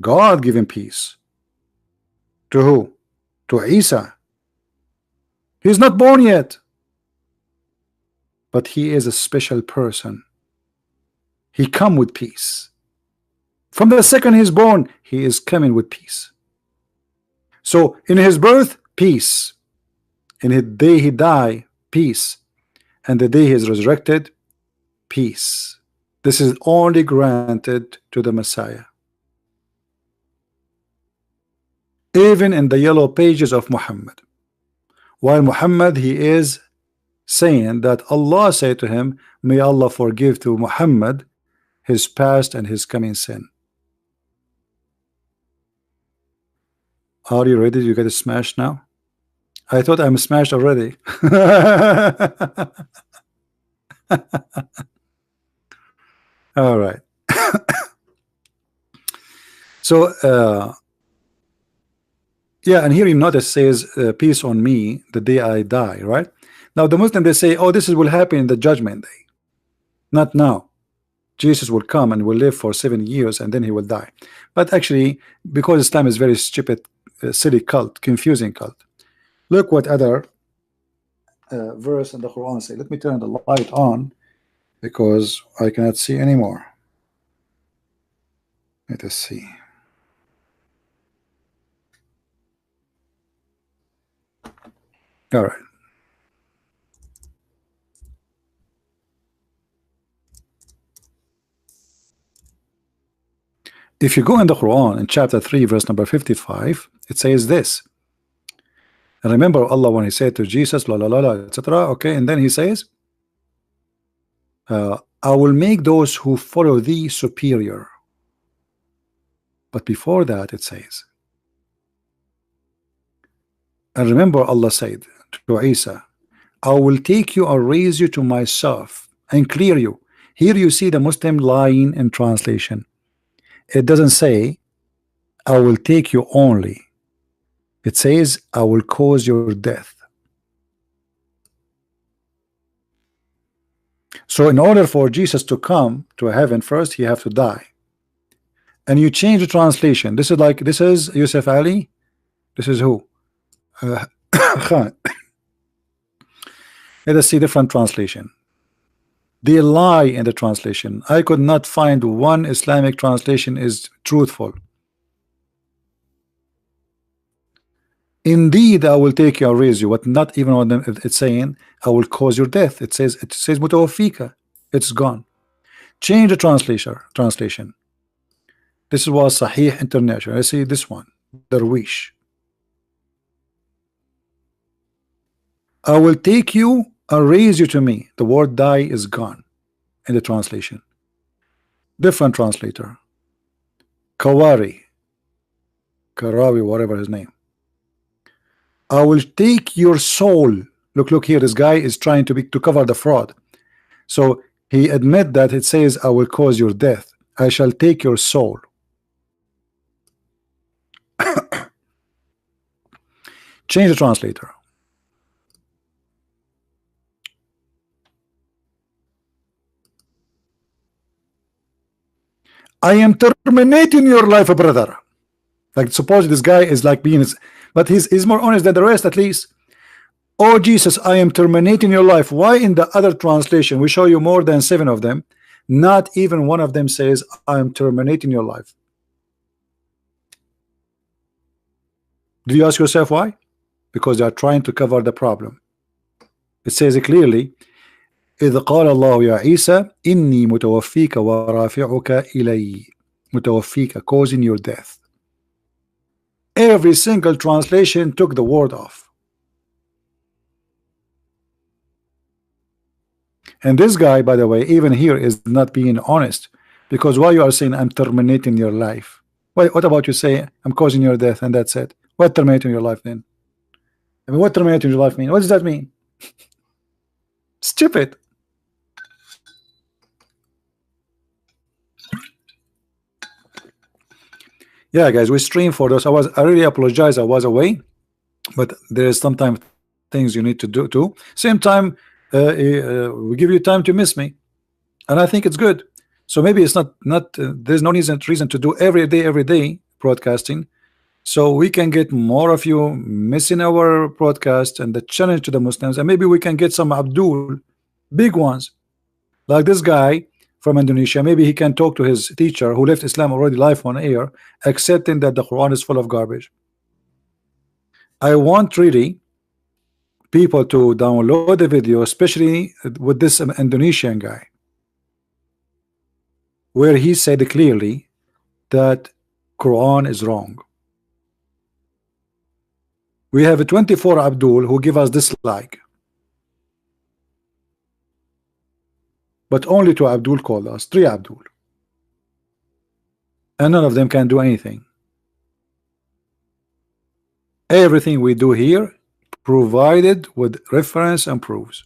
God give him peace. To who? To Isa. He's not born yet, but he is a special person. He come with peace. From the second he's born, he is coming with peace. So in his birth, peace. In the day he died, peace. And the day he is resurrected, peace. This is only granted to the Messiah. Even in the yellow pages of Muhammad. While Muhammad, he is saying that Allah said to him, may Allah forgive to Muhammad his past and his coming sin. Are you ready to get smashed now? I thought I'm smashed already. All right. So yeah, and here you notice says peace on me the day I die, right? Now the Muslim, they say, oh, this will happen in the judgment day. Not now. Jesus will come and will live for 7 years and then he will die. But actually, because Islam is very stupid, silly cult, confusing cult. Look what other verse in the Quran say. Let me turn the light on because I cannot see anymore. Let us see. All right. If you go in the Quran in chapter 3 verse number 55, it says this. And remember Allah when he said to Jesus, la la la la, etc. Okay, and then he says, I will make those who follow thee superior. But before that it says, and remember Allah said to Isa, I will take you and raise you to myself and clear you. Here you see the Muslim lying in translation. It doesn't say I will take you only. It says I will cause your death. So in order for Jesus to come to heaven first, he have to die. And you change the translation. This is like, this is Yusuf Ali. This is who? Let us see different translation. They lie in the translation. I could not find one Islamic translation is truthful. Indeed, I will take you and raise you. But not even on them. It's saying I will cause your death. It says mutawafika. It's gone. Change the translation. This was Sahih International. I see this one. Darwish. I will take you and raise you to me. The word die is gone in the translation. Different translator. Kawari, Karawi, whatever his name. I will take your soul. Look here. This guy is trying to cover the fraud. So he admit that it says, I will cause your death. I shall take your soul. Change the translator. I am terminating your life, brother. Like, suppose this guy is like being, but he's more honest than the rest at least. Oh Jesus, I am terminating your life. Why in the other translation we show you more than 7 of them, not even one of them says I am terminating your life? Do you ask yourself why? Because they are trying to cover the problem. It says it clearly, إذ قال الله يا عيسى إني متوفيك ورافعك إلي. متوفيك, causing your death. Every single translation took the word off. And this guy, by the way, even here is not being honest, because why you are saying I'm terminating your life? What about you say I'm causing your death and that's it? What terminating your life then? I mean, what terminating your life mean? What does that mean? Stupid. Yeah, guys, we stream for those. I really apologize. I was away, but there is sometimes things you need to do too. Same time, we give you time to miss me, and I think it's good. So maybe it's not there's no reason to do every day broadcasting, so we can get more of you missing our broadcast and the challenge to the Muslims, and maybe we can get some Abdul big ones like this guy from Indonesia. Maybe he can talk to his teacher who left Islam already live on air, accepting that the Quran is full of garbage. I want really people to download the video, especially with this Indonesian guy, where he said clearly that Quran is wrong. We have a 24 Abdul who give us dislike, but only 2 Abdul called us, 3 Abdul, and none of them can do anything. Everything we do here provided with reference and proofs.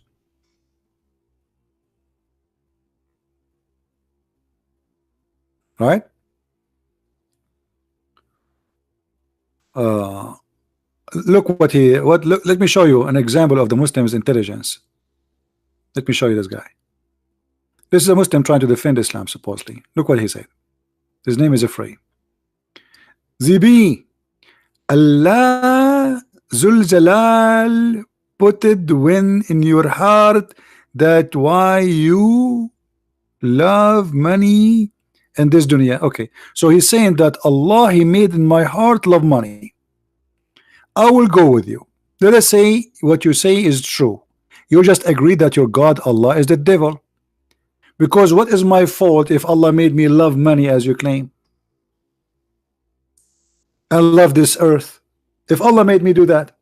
Right? Look what look, let me show you an example of the Muslims' intelligence. Let me show you this guy. This is a Muslim trying to defend Islam, supposedly. Look what he said. His name is Afraid. Zibi, Allah Zul Jalal put it when in your heart that why you love money and this dunya. Okay, so he's saying that Allah, he made in my heart love money. I will go with you. Let us say what you say is true. You just agree that your God Allah is the devil. Because what is my fault if Allah made me love money as you claim, and love this earth? If Allah made me do that,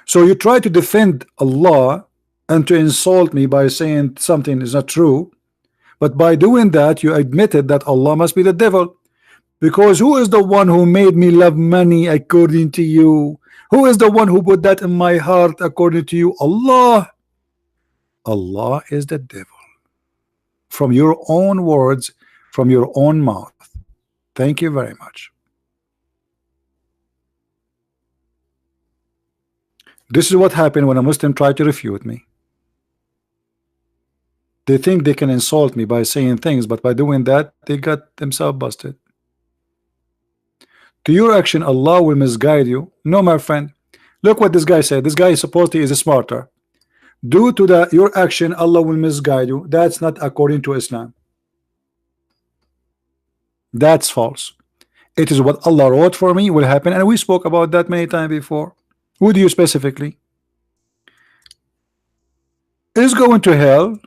so you try to defend Allah and to insult me by saying something is not true, but by doing that you admitted that Allah must be the devil. Because who is the one who made me love money according to you? Who is the one who put that in my heart according to you? Allah. Allah is the devil. From your own words, from your own mouth. Thank you very much. This is what happened when a Muslim tried to refute me. They think they can insult me by saying things, but by doing that, they got themselves busted. To your action, Allah will misguide you. No, my friend. Look what this guy said. This guy supposedly is smarter. Due to your action, Allah will misguide you. That's not according to Islam. That's false. It is what Allah wrote for me will happen, and we spoke about that many times before. Who do you specifically? Is going to hell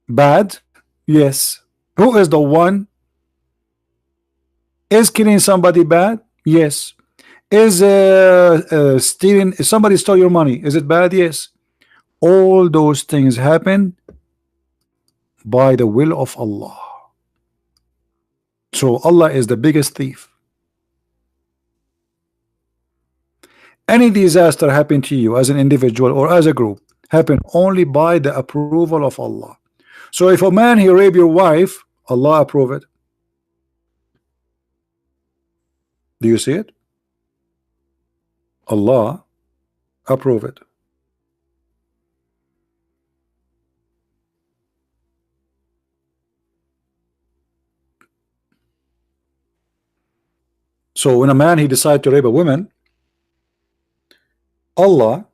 bad? Yes. Who is the one? Is killing somebody bad? Yes. Is stealing, if somebody stole your money, is it bad? Yes. All those things happen by the will of Allah. So Allah is the biggest thief. Any disaster happen to you as an individual or as a group happen only by the approval of Allah. So if a man he rape your wife, Allah approve it. Do you see it? Allah approve it. So when a man he decide to rape a woman, Allah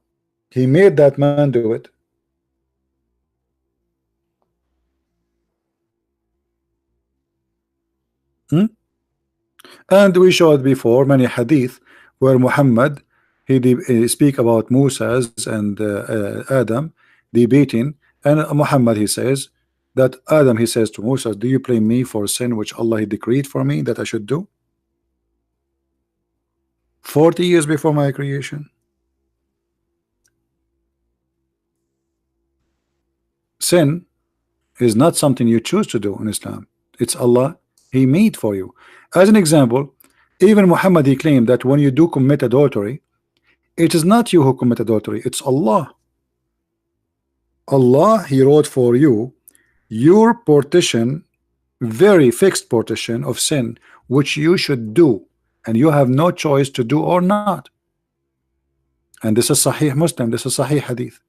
he made that man do it. Hmm? And we showed before many hadith where Muhammad he speak about Moses and Adam debating, and Muhammad he says that Adam he says to Moses, do you blame me for sin which Allah he decreed for me that I should do 40 years before my creation? Sin is not something you choose to do in Islam. It's Allah he made for you. As an example, even Muhammad he claimed that when you do commit adultery, it is not you who commit adultery, it's Allah. Allah he wrote for you your partition, very fixed partition of sin which you should do, and you have no choice to do or not. And this is Sahih Muslim, this is Sahih Hadith.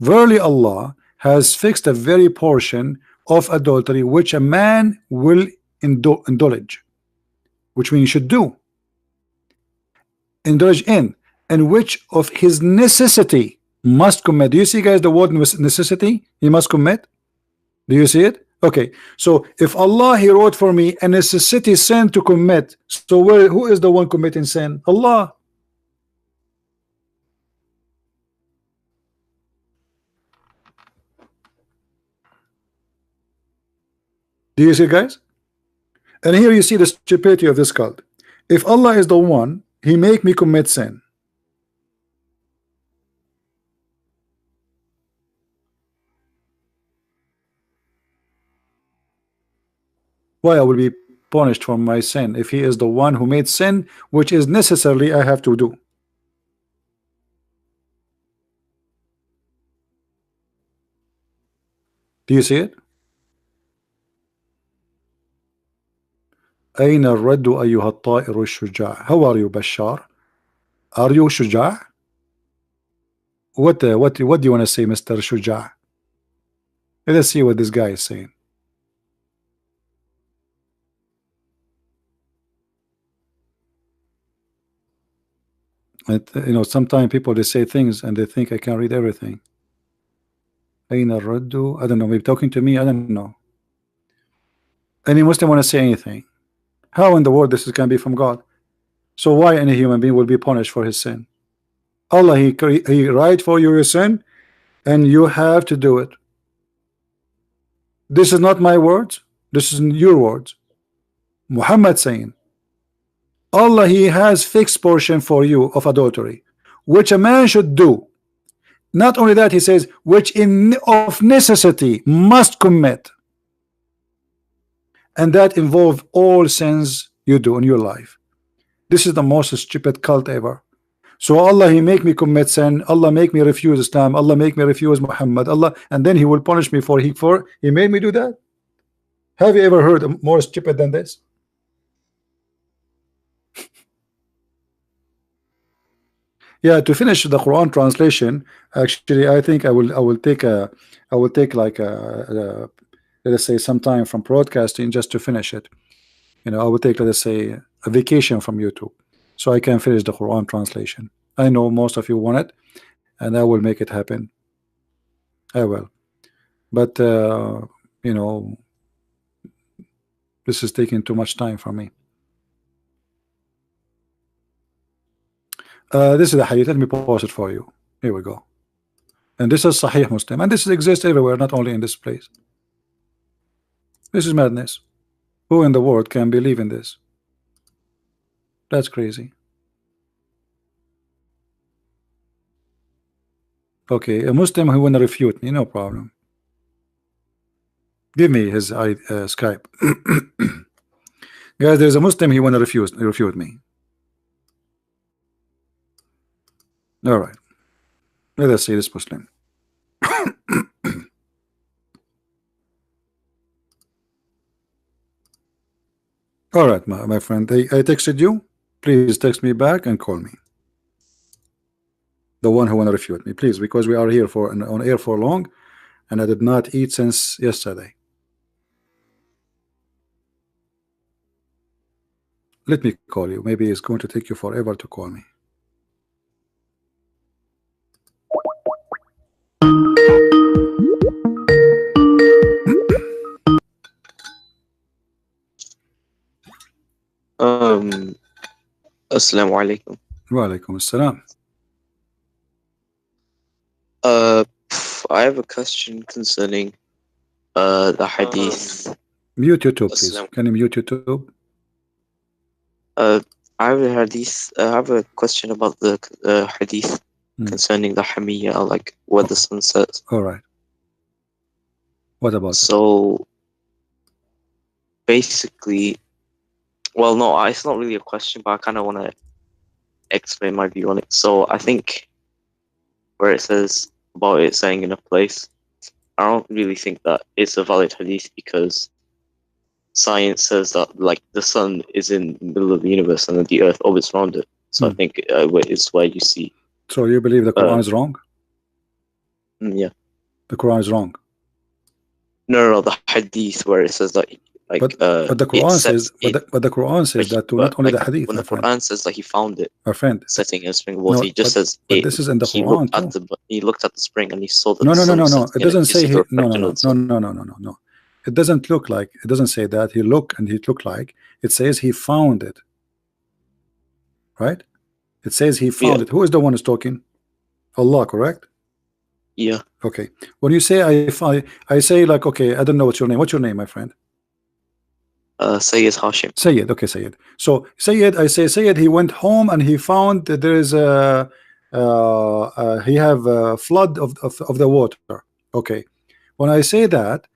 Verily Allah has fixed a very portion of adultery which a man will indulge, which means should do, indulge in, and which of his necessity must commit. Do you see, guys, the word necessity he must commit? Do you see it? Okay, so if Allah he wrote for me a necessity sin to commit, so who is the one committing sin? Allah. Do you see, guys? And here you see the stupidity of this cult. If Allah is the one, he make me commit sin. Why I will be punished for my sin if he is the one who made sin which is necessarily I have to do? Do you see it? أين الرد أيها الطائر الشجاع? How are you, Bashar? Are you شجاع? What do you want to say, Mr. شجاع? Let us see what this guy is saying. You know, sometimes people they say things and they think I can read everything. أين الرد? I don't know, maybe talking to me, I don't know. Any Muslim want to say anything? How in the world this can be from God? So why any human being will be punished for his sin? Allah he write for you your sin and you have to do it. This is not my words, this is your words. Muhammad saying Allah he has fixed portion for you of adultery which a man should do. Not only that, he says which of necessity must commit, and that involve all sins you do in your life. This is the most stupid cult ever. So Allah he make me commit sin, Allah make me refuse Islam, Allah make me refuse Muhammad, Allah, and then he will punish me for he made me do that. Have you ever heard more stupid than this? Yeah, to finish the Quran translation, actually I think I will take like let us say some time from broadcasting just to finish it. You know, I will take, let us say, a vacation from YouTube so I can finish the Quran translation. I know most of you want it, and I will make it happen. I will. But you know, this is taking too much time for me. This is the hadith. Let me pause it for you. Here we go. And this is Sahih Muslim, and this exists everywhere, not only in this place. This is madness. Who in the world can believe in this? That's crazy. Okay, a Muslim who wanna refute me, no problem. Give me his Skype. Guys, there's a Muslim he wanna refute me. All right, let us see this Muslim. All right, my friend, I texted you. Please text me back and call me. The one who wanna refute me, please, because we are here for on air for long, and I did not eat since yesterday. Let me call you. Maybe it's going to take you forever to call me. Assalamu alaikum. Wa alaikum assalam. I have a question concerning the hadith. Mute YouTube, please. Assalam. Can you mute YouTube? I have a hadith. I have a question about the hadith concerning the Hamiyya, like where the sun sets. All right. What about it? So basically, well, no, it's not really a question, but I kind of want to explain my view on it. So I think where it says about it saying in a place, I don't really think that it's a valid hadith because science says that like the sun is in the middle of the universe and then the earth orbits around it. So I think it's where you see. So you believe the Quran is wrong? Yeah. The Quran is wrong. No, the hadith where it says that like But the Quran says but the Quran says that too, not only the hadith. When the Quran says that he found it, my friend, setting in a spring of water, no, he just says but this is in the Quran too. He looked at the spring and he saw that No. the It doesn't say he, no. no. It doesn't look like. It doesn't say that he looked and he looked like. It says he found it. Right? It says he found it. Who is the one who's talking? Allah, correct? Yeah. Okay. When you say I say like, okay, I don't know what's your name. What's your name, my friend? Sayyid Hashim. Sayyid. Okay, Sayyid. So Sayyid, I say Sayyid. He went home and he found that there is a he have a flood of the water. Okay. When I say that,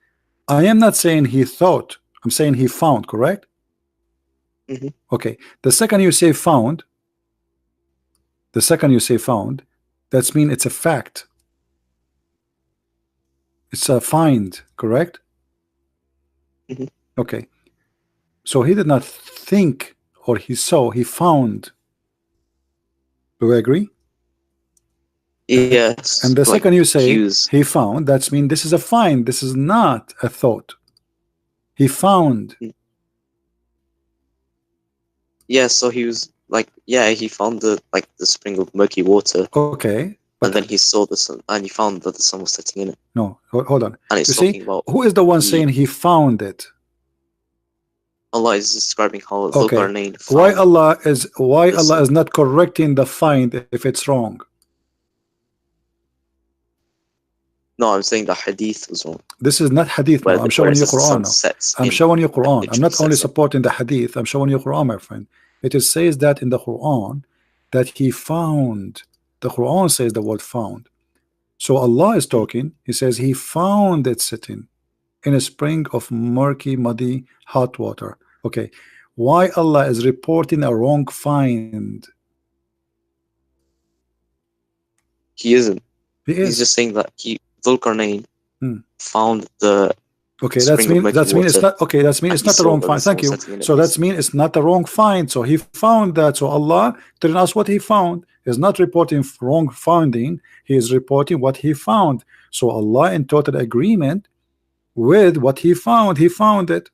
I am not saying he thought. I'm saying he found. Correct? Okay. The second you say found, that's mean it's a fact. It's a find. Correct? Okay. So he did not think or he saw, he found. Do we agree? Yes. And the second you say he found, that's mean this is a find. This is not a thought. He found. Yeah, so he was like, he found the spring of murky water. Okay. And then he saw the sun and he found that the sun was setting in it. No, hold on. And it's you talking see, about who is the one saying he found it? Allah is describing how okay. Zulqarnain found. Why Allah is not correcting the find if it's wrong? No, I'm saying the hadith was wrong. This is not hadith. I'm showing you Quran now. I'm showing you Quran. I'm not only supporting the hadith. I'm showing you Quran, my friend. It says that in the Quran that he found. The Quran says the word found. So Allah is talking. He says he found it sitting in a spring of murky, muddy, hot water. Okay. Why Allah is reporting a wrong find? He isn't. He is. He's just saying that Zulqarnain found the. Okay, that's mean it's not okay. That's mean it's not the wrong find. Thank you. So that's mean it's not the wrong find. So he found that. So Allah telling us what he found. Is not reporting wrong finding. He is reporting what he found. So Allah in total agreement with what he found. He found it.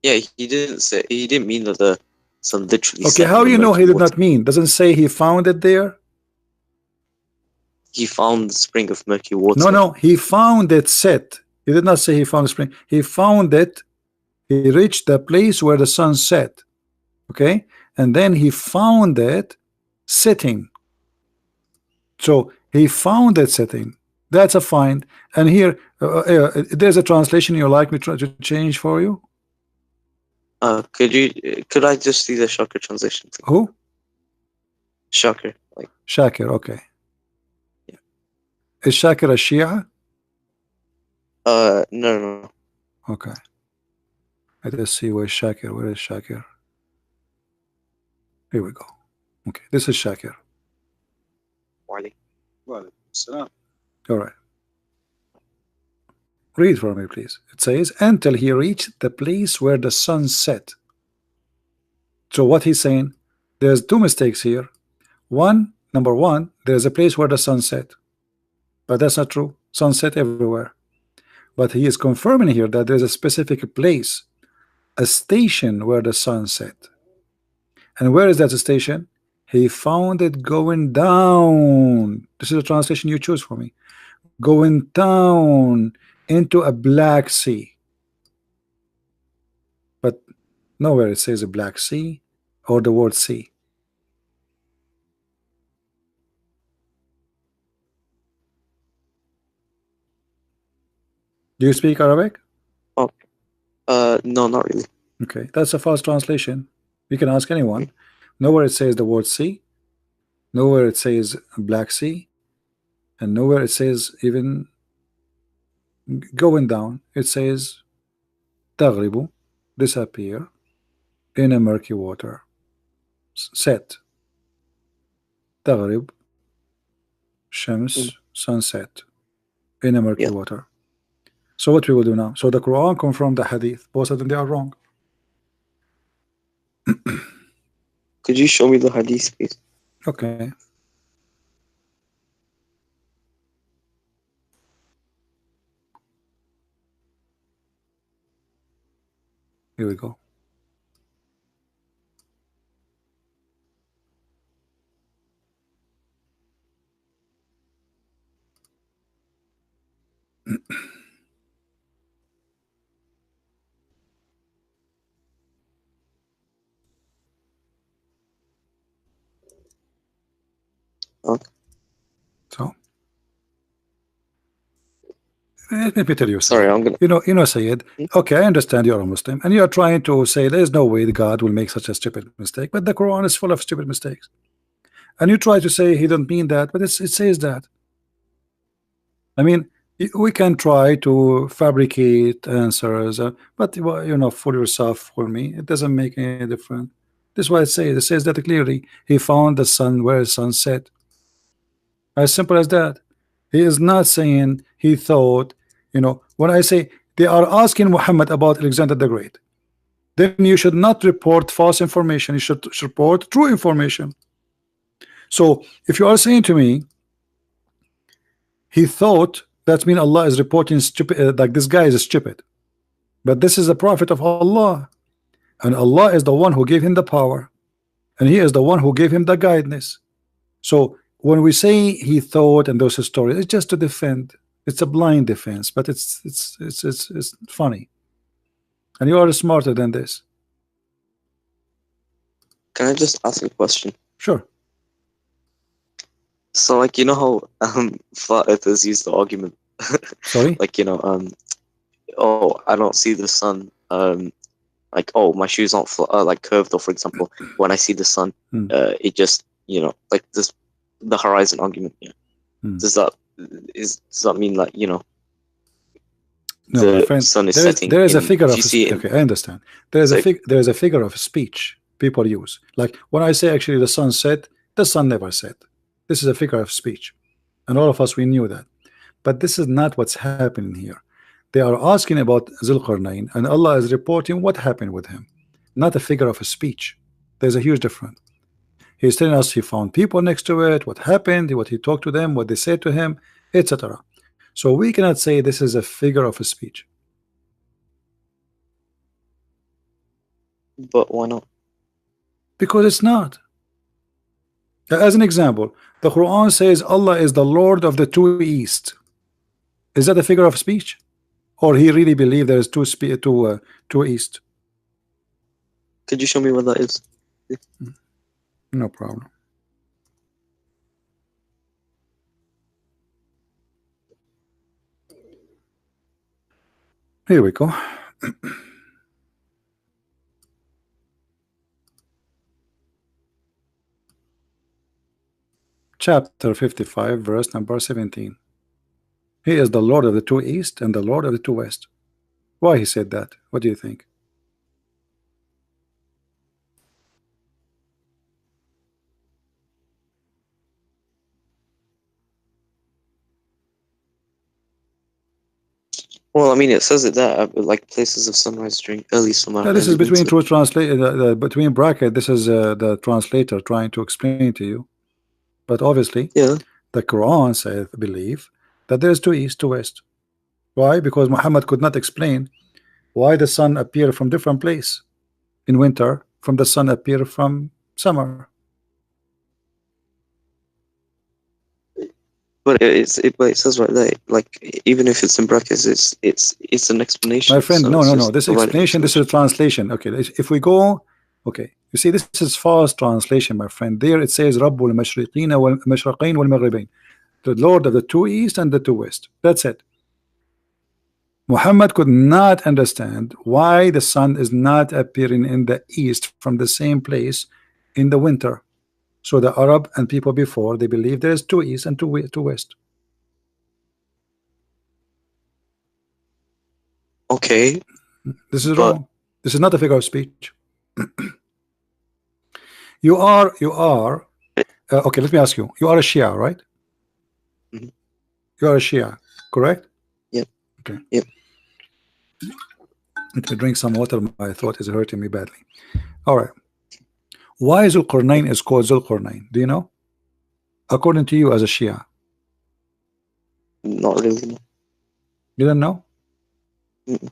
Yeah, he didn't mean that the sun literally. Okay, how you know he did not mean? Doesn't say he found it there. He found the spring of murky water. No, he found it set. He did not say he found the spring. He found it. He reached the place where the sun set. Okay, and then he found it sitting. So he found it sitting. That's a find. And here, there's a translation you like me to change for you. Could I just see the Shakir translation? Who? Shakir. Shakir. Okay. Is Shakir a Shia? No. Okay. Let us see where Shakir. Where is Shakir? Here we go. Okay, this is Shakir. Wally. All right. Read for me, please. It says, until he reached the place where the sun set. So what he's saying, there's two mistakes here. Number one, there's a place where the sun set. But that's not true. Sunset everywhere. But he is confirming here that there's a specific place, a station where the sun set. And where is that station? He found it going down. This is a translation you choose for me. Going down into a Black Sea. But nowhere it says a Black Sea or the word sea. Do you speak Arabic? Oh, no, not really. Okay, that's a false translation. You can ask anyone. Nowhere it says the word sea. Nowhere it says Black Sea. And nowhere it says even going down. It says تغرب, disappear in a murky water. Set. تغرب, shams, sunset in a murky water. So what we will do now? So the Quran confirmed the Hadith. Both of them, they are wrong. Could you show me the Hadith, please? Okay. Here we go. Okay. So let me tell you Sorry, something. I'm gonna. You know, Sayyid. Okay, I understand you're a Muslim, and you're trying to say there's no way God will make such a stupid mistake. But the Quran is full of stupid mistakes, and you try to say He don't mean that, but it says that. I mean, we can try to fabricate answers, but you know, fool yourself, fool me. It doesn't make any difference. This is what it says. It says that clearly. He found the sun where the sun set. As simple as that. He is not saying he thought. You know, when I say they are asking Muhammad about Alexander the Great, then you should not report false information. You should report true information. So if you are saying to me, he thought, that means Allah is reporting stupid, like this guy is stupid. But this is a prophet of Allah, and Allah is the one who gave him the power, and He is the one who gave him the guidance. So when we say he thought and those stories, it's just to defend. It's a blind defense, but it's funny. And you are smarter than this. Can I just ask a question? Sure. So, like, you know how flat earthers use the argument, Sorry. like, you know, oh, I don't see the sun. Like, oh, my shoes aren't like curved, or for example, when I see the sun, it just, you know, like this, the horizon argument. Yeah. Does that mean, like, you know, no, the my friend, sun is there setting? is a figure of okay, I understand. There is a figure of speech people use. Like when I say actually the sun set, the sun never set. This is a figure of speech, and all of us, we knew that. But this is not what's happening here. They are asking about Zulqarnain, and Allah is reporting what happened with him, not a figure of a speech. There's a huge difference. He's telling us he found people next to it, what happened, what he talked to them, what they said to him, etc. So we cannot say this is a figure of a speech. But why not? Because it's not. As an example, the Quran says Allah is the Lord of the two east. Is that a figure of speech, or he really believed there is two east? Could you show me what that is? No problem. Here we go. Chapter 55, verse number 17. He is the Lord of the two east and the Lord of the two west. Why he said that? What do you think? Well, I mean, it says it there, like places of sunrise during early summer Yeah, and this is early between winter. two translate between bracket. This is the translator trying to explain to you. But obviously, Yeah. the Quran says, believe that there is two east, two west. Why? Because Muhammad could not explain why the sun appear from different place in winter from the sun appear from summer. But but it says right there, like even if it's in brackets, it's an explanation. My friend, So no, it's no, no. just This providing explanation, this is explanation. translation. Okay, if we go, okay, you see, this is fast translation, my friend. There it says Rabbul Mashriqin wal Mashriqain wal Maghribain, the Lord of the two east and the two west. That's it. Muhammad could not understand why the sun is not appearing in the east from the same place in the winter. So the Arab and people before, they believe there is two east and two west. Okay, This is but wrong. This is not a figure of speech. You are okay, let me ask you. You are a Shia, right? Mhm. You are a Shia, correct? Yep. Okay. Yep. Let me drink some water. My throat is hurting me badly. All right. Why Zulqarnain is called Zulqarnain? Do you know? According to you as a Shia, Not really. you don't know? Mm-mm.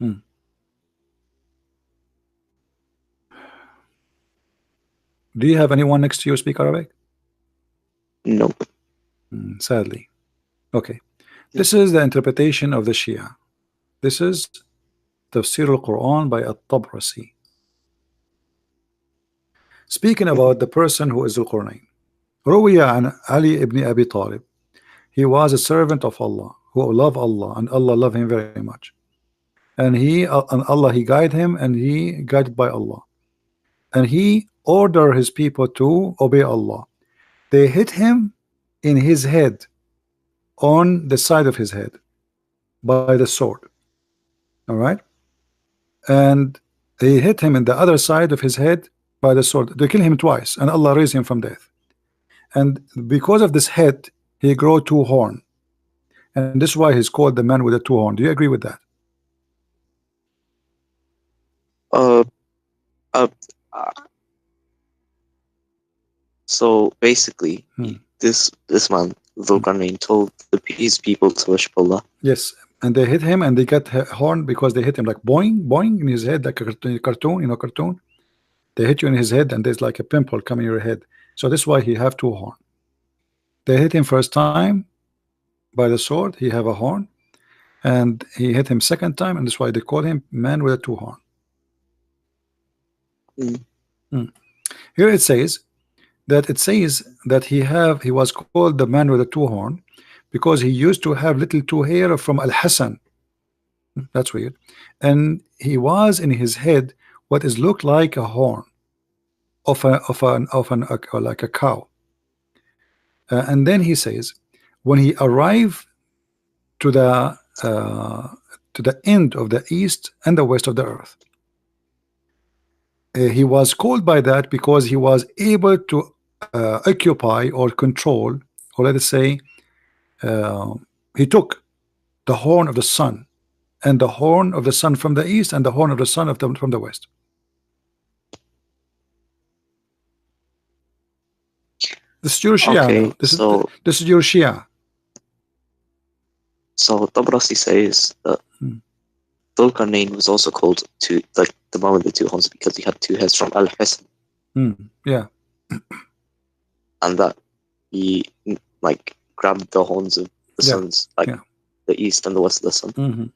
Hmm. Do you have anyone next to you speak Arabic? Nope. Sadly. Okay. Yep. This is the interpretation of the Shia. This is Tafsir al-Quran by At-Tabrasi. Speaking Mhm. about the person who is Zulqarnain. روي عن Ali ibn Abi Talib. He was a servant of Allah who loved Allah and Allah loved him very much. And Allah he guided him and he guided by Allah. And he ordered his people to obey Allah. They hit him in his head, on the side of his head, by the sword. All right. And he hit him in the other side of his head by the sword. They kill him twice, and Allah raised him from death. And because of this head, he grew two horn, and this is why he's called the man with the two horn. Do you agree with that? Uh, uh, uh, so basically, Hmm. this man Zulkarnain told his people to worship Allah. Yes. And they hit him, and they got horn because they hit him like boing, boing in his head, like a cartoon, cartoon. They hit you in his head, and there's like a pimple coming in your head. So this is why he have two horn. They hit him first time by the sword. He have a horn, and he hit him second time, and that's why they call him man with a two horn. Mm. Here it says that he was called the man with the two horn because he used to have little two hair from Al Hassan. That's weird. And he was in his head what is looked like a horn of like a cow. And then he says, when he arrived to the end of the east and the west of the earth, he was called by that because he was able to occupy or control, or let us say, uh, he took the horn of the sun, and the horn of the sun from the east, and the horn of the sun from the west. This is your Shia Okay, now. This is your Shia. so Tabrasi says that Dhul-Qarnayn was also called to like the man with the two horns because he had two heads from Al-Hasan, Yeah. and that he like grabbed the horns of the suns, like the east and the west of the sun.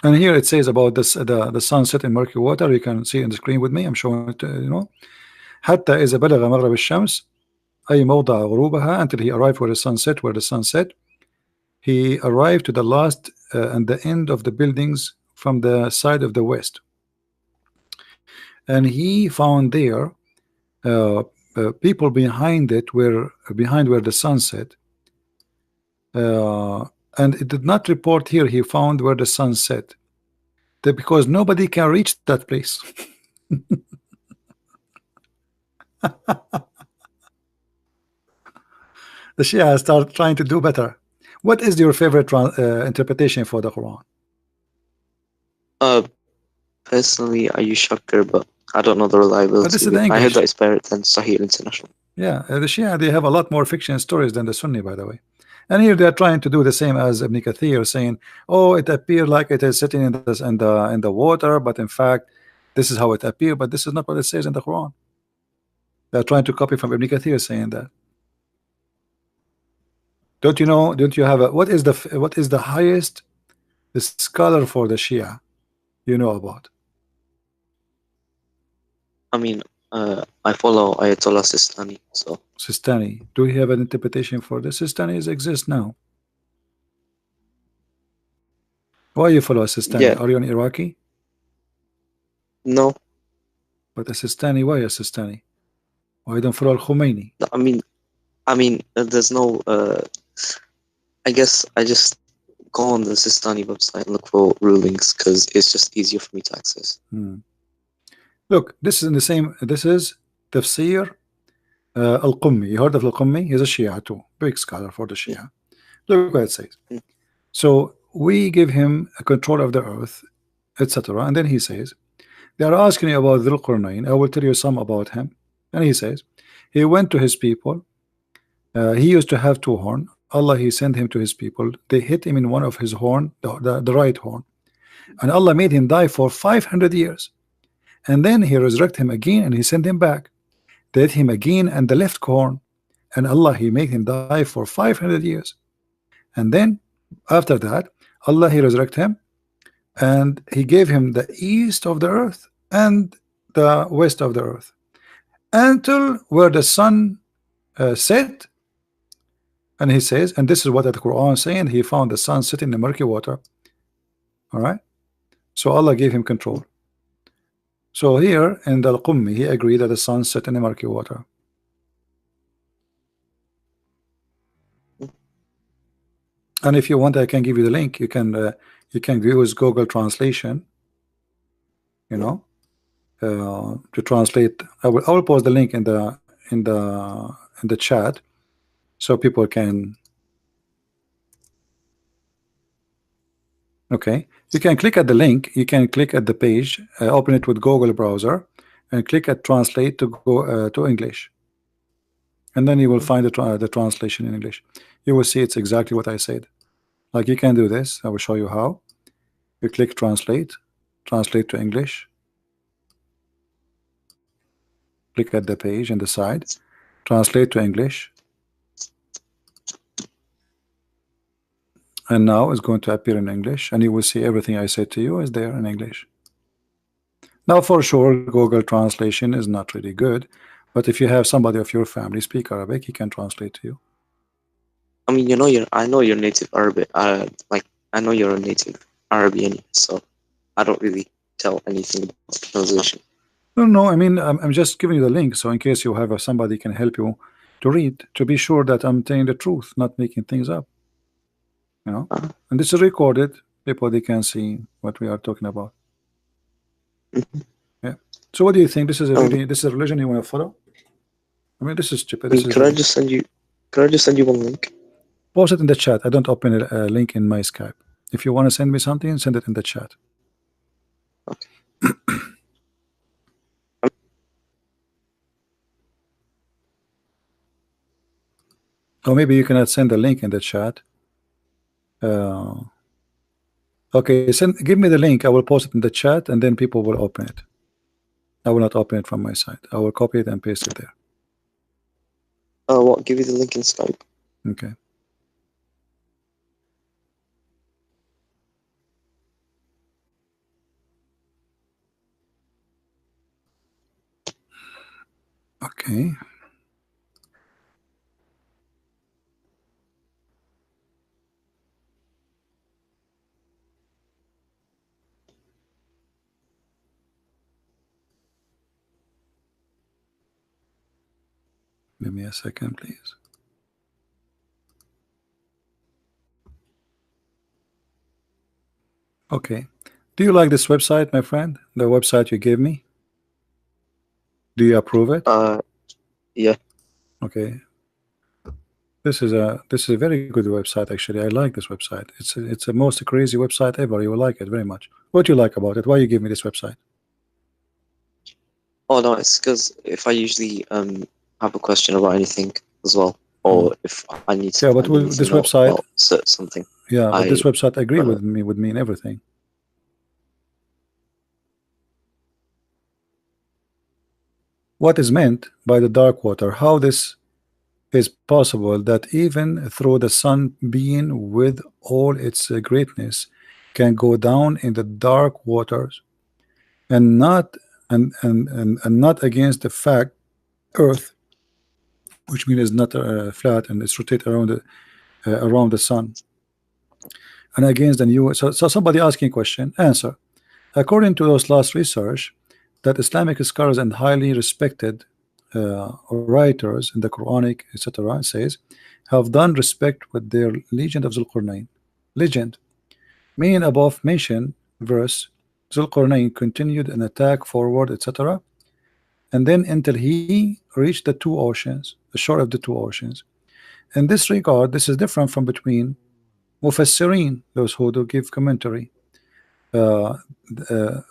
And here it says about this the sunset in murky water. You can see on the screen with me. I'm showing it. حتى إذا بلغ مغرب الشمس أي موضع غروبها, until he arrived where the sun set. He arrived to the last and the end of the buildings from the side of the west, and he found there people behind where the sun set, and it did not report here he found where the sun set. Because nobody can reach that place. The Shia start trying to do better. What is your favorite interpretation for the Quran? Uh, Personally, I use Shakkar, but I don't know the But this reliability is of the it. I heard English. that it's better than Sahih International. Yeah, the Shia, they have a lot more fiction stories than the Sunni, by the way. And here they're trying to do the same as Ibn Kathir, saying, "Oh, it appeared like it is sitting in the water, but in fact, this is how it appeared." But this is not what it says in the Quran. They're trying to copy from Ibn Kathir saying that. Don't you know? Don't you have a what is the highest scholar for the Shia you know about? I mean, I follow Ayatollah Sistani, so Sistani. Do you have an interpretation for this? Sistanis exist now. Why you follow a Sistani? yeah, Are you an Iraqi? no, But a Sistani, why a Sistani? Why you don't follow Al Khomeini? there's no. I guess I just go on the Sistani website and look for rulings because it's just easier for me to access. Look, this is in the same. This is Tafsir Al-Qummi. You heard of Al-Qummi? He's a Shia too, big scholar for the Mm, Shia. Look what it says. mm, So we give him a control of the earth, etc. And then he says, they are asking you about Dhul Qurnayn. I will tell you some about him. And he says, he went to his people. He used to have two horns. Allah, he sent him to his people. They hit him in one of his horn, the right horn. And Allah made him die for 500 years. And then he resurrected him again and he sent him back. They hit him again and the left horn. And Allah, he made him die for 500 years. And then after that, Allah, he resurrected him and he gave him the east of the earth and the west of the earth until where the sun set. And he says, and this is what the Quran is saying, he found the sun sitting in the murky water. All right, so Allah gave him control. So here in the Al-Qummi, he agreed that the sun set in the murky water. And if you want, I can give you the link. You can use Google Translation, you know, to translate. I will post the link in the chat so people can. Okay, you can click at the link. You can click at the page, open it with Google browser, and click at translate to go to English. And then you will find the translation in English. You will see it's exactly what I said. Like you can do this. I will show you how. You click translate, translate to English. Click at the page on the side, translate to English. And now it's going to appear in English, and you will see everything I said to you is there in English. Now, for sure, Google Translation is not really good, but if you have somebody of your family speak Arabic, he can translate to you. I mean, I know you're native Arabic. I know you're a native Arabian, so I don't really tell anything about translation. No, I mean, I'm just giving you the link, so in case you have somebody can help you to read, to be sure that I'm telling the truth, not making things up. You know, and this is recorded. People they can see what we are talking about. Yeah. So, what do you think? This is a religion you want to follow? I mean, this is stupid. Could I just send you one link? Post it in the chat. I don't open a link in my Skype. If you want to send me something, send it in the chat. Okay. Or maybe you cannot send a link in the chat. Okay, give me the link. I will post it in the chat, and then people will open it. I will not open it from my side. I will copy it and paste it there. What? Give you the link in Skype. Okay. Okay. Give me a second, please. Okay. Do you like this website, my friend? The website you gave me? Do you approve it? Yeah. Okay. This is a very good website actually. I like this website. It's the most crazy website ever. You will like it very much. What do you like about it? Why you give me this website? Oh no, it's because if I usually have a question about anything as well, or if I need to Yeah, but find with anything this out website, about something, yeah, but this I website agree run it. with me in everything. What is meant by the dark water? How this is possible that even through the sun being with all its greatness can go down in the dark waters and not and not against the fact earth, which means it's not flat and it's rotate around the sun, and against the new. So somebody asking question, answer. According to those last research that Islamic scholars and highly respected writers in the Quranic, etc., says, have done respect with their legend of Zulqarnain. Legend, meaning above mentioned verse, Zulqarnain continued an attack forward, etc., and then until he reached the two oceans, the shore of the two oceans. In this regard, this is different from between Mufassirin, those who do give commentary. Uh, uh,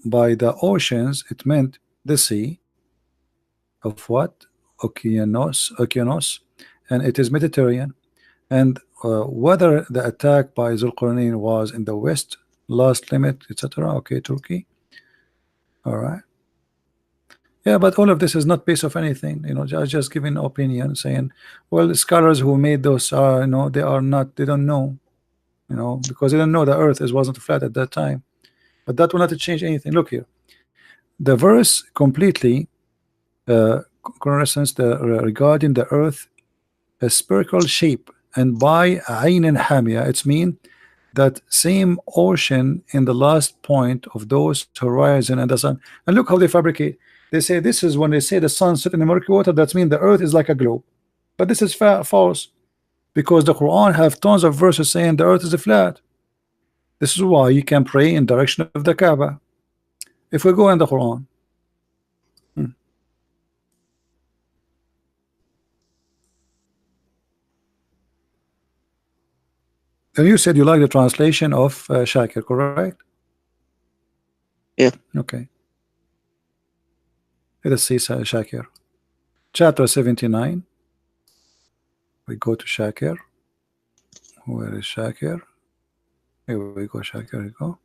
by the oceans, it meant the sea of what? Okeanos, and it is Mediterranean. And whether the attack by Zulqarnain was in the west, last limit, etc. Okay, Turkey. All right. Yeah, but all of this is not based of anything. Just giving opinion, saying, well, the scholars who made those are, they are not, they don't know, because they don't know the Earth wasn't flat at that time. But that will not change anything. Look here, the verse completely corresponds regarding the Earth a spherical shape, and by Ain and Hamia, it's mean that same ocean in the last point of those horizon and the sun. And look how they fabricate. They say this is when they say the sun set in the murky water, that's mean the earth is like a globe. But this is false, because the Quran have tons of verses saying the earth is flat. This is why you can pray in direction of the Kaaba. If we go in the Quran, hmm. And you said you like the translation of Shakir, correct? Yeah. Okay. Let's see Shakir. Chapter 79. We go to Shakir. Where is Shakir? Here we go, Shakir. Here we go.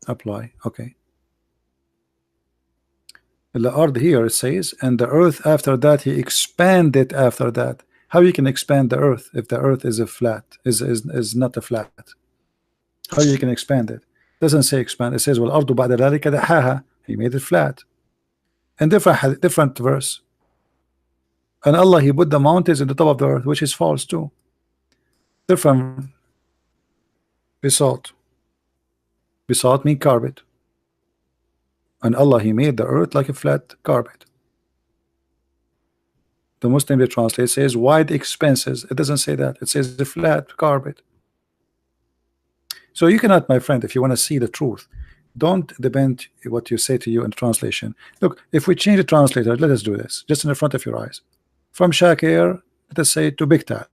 Apply. Okay. The ard here it says, and the earth after that he expanded after that. How you can expand the earth if the earth is a flat, is not a flat? How you can expand it? Doesn't say expand. It says, well, ardu ba'da dhalika dahaha. He made it flat. And different verse. And Allah, he put the mountains in the top of the earth, which is false too. Different. Bisat. Bisat mean carpet. And Allah, he made the earth like a flat carpet. The Muslim they translate says wide expanses. It doesn't say that. It says the flat carpet. So you cannot, my friend, if you want to see the truth, don't depend what you say to you in translation. Look, if we change the translator, let us do this just in the front of your eyes. From Shakir, let us say to Bigtal.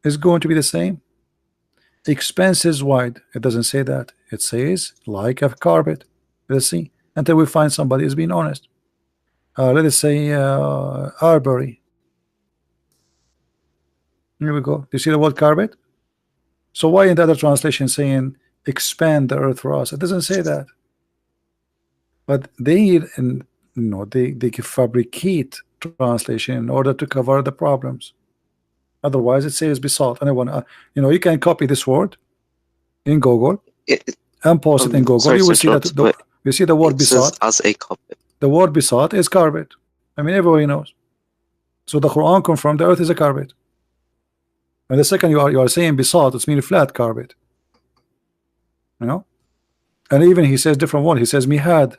Is going to be the same. Expanses wide. It doesn't say that. It says like a carpet. Let's see until we find somebody is being honest. Let us say Arbery. Here we go. Do you see the word carpet? So why in the other translation saying expand the earth for us? It doesn't say that. But they they fabricate translation in order to cover the problems. Otherwise, it says basalt. Anyone, you can copy this word in Google and post it in Google. Sorry You to will see that interrupt, but you see the word it says basalt. as a carpet. The word basalt is carpet. I mean, everybody knows. So the Quran confirmed the earth is a carpet. And the second you are saying basalt, it's meaning flat carpet. And even he says different word. He says mihad,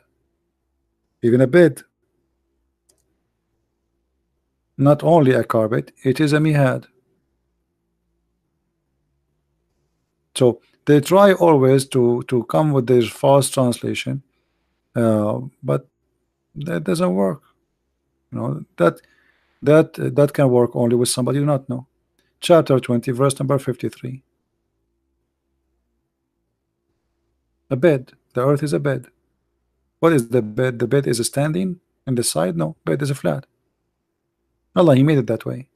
even a bed. Not only a carpet, it is a mihad. So they try always to come with their false translation, but that doesn't work. You know that can work only with somebody you not know. Chapter 20, verse number 53. A bed. The earth is a bed. What is the bed? The bed is standing in the side? No, bed is a flat. Allah, He made it that way.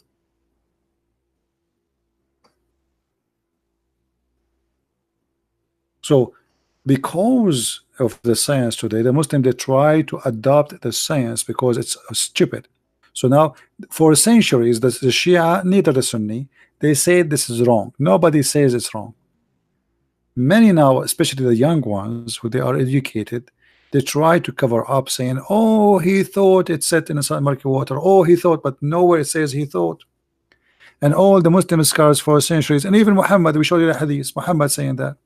So because of the science today, the Muslim, they try to adopt the science because it's stupid. So now for centuries the Shia, neither the Sunni, they say this is wrong. Nobody says it's wrong. Many now, especially the young ones who they are educated, they try to cover up saying, oh, he thought it set in a murky water, oh, he thought, but nowhere it says he thought. And all the Muslim scholars for centuries, and even Muhammad, we showed you the hadith, Muhammad saying that.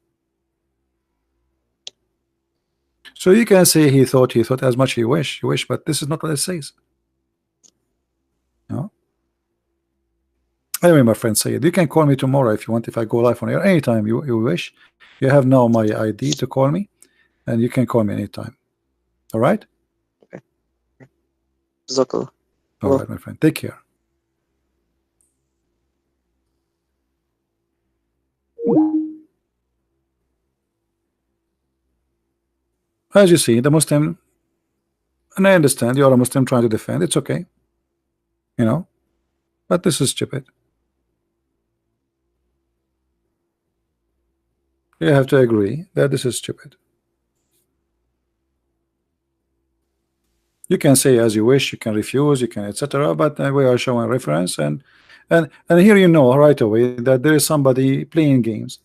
So you can say he thought as much you wish, but this is not what it says. No. Anyway, my friend Sayed, you can call me tomorrow if you want, if I go live on air anytime you wish. You have now my ID to call me, and you can call me anytime. All right? Okay. Jazakallah. All right, my friend. Take care. As you see, the Muslim, and I understand you are a Muslim trying to defend, it's okay. You know, but this is stupid. You have to agree that this is stupid. You can say as you wish, you can refuse, you can etc. But we are showing reference, and here you know right away that there is somebody playing games.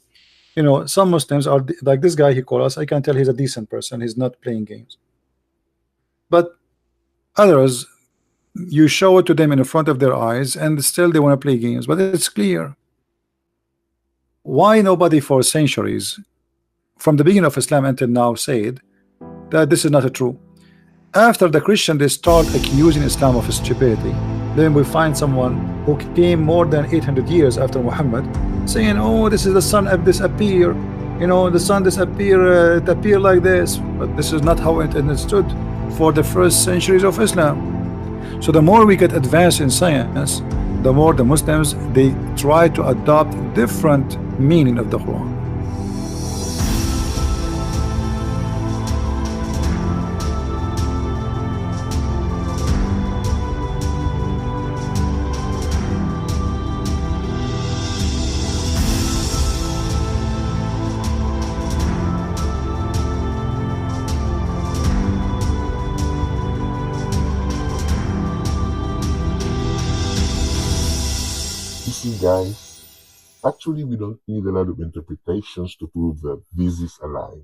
You know, some Muslims are like this guy he called us. I can tell he's a decent person. He's not playing games. But others, you show it to them in front of their eyes, and still they want to play games. But it's clear. Why nobody for centuries, from the beginning of Islam until now, said that this is not true? After the Christian they start accusing Islam of stupidity, then we find someone who came more than 800 years after Muhammad saying, oh, this is the sun disappear, you know, the sun disappear, it appeared like this, but this is not how it understood for the first centuries of Islam. So the more we get advanced in science, the more the Muslims, they try to adopt different meaning of the Quran. Guys, actually we don't need a lot of interpretations to prove that this is a lie.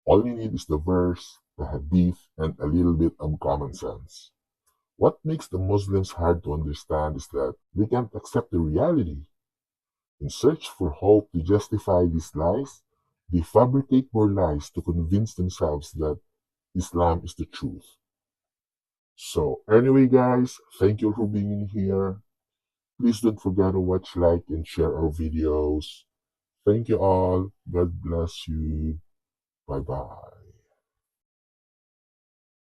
All we need is the verse, the hadith, and a little bit of common sense. What makes the Muslims hard to understand is that they can't accept the reality. In search for hope to justify these lies, they fabricate more lies to convince themselves that Islam is the truth. So anyway guys, thank you for being in here. Please don't forget to watch, like, and share our videos. Thank you all. God bless you. Bye-bye.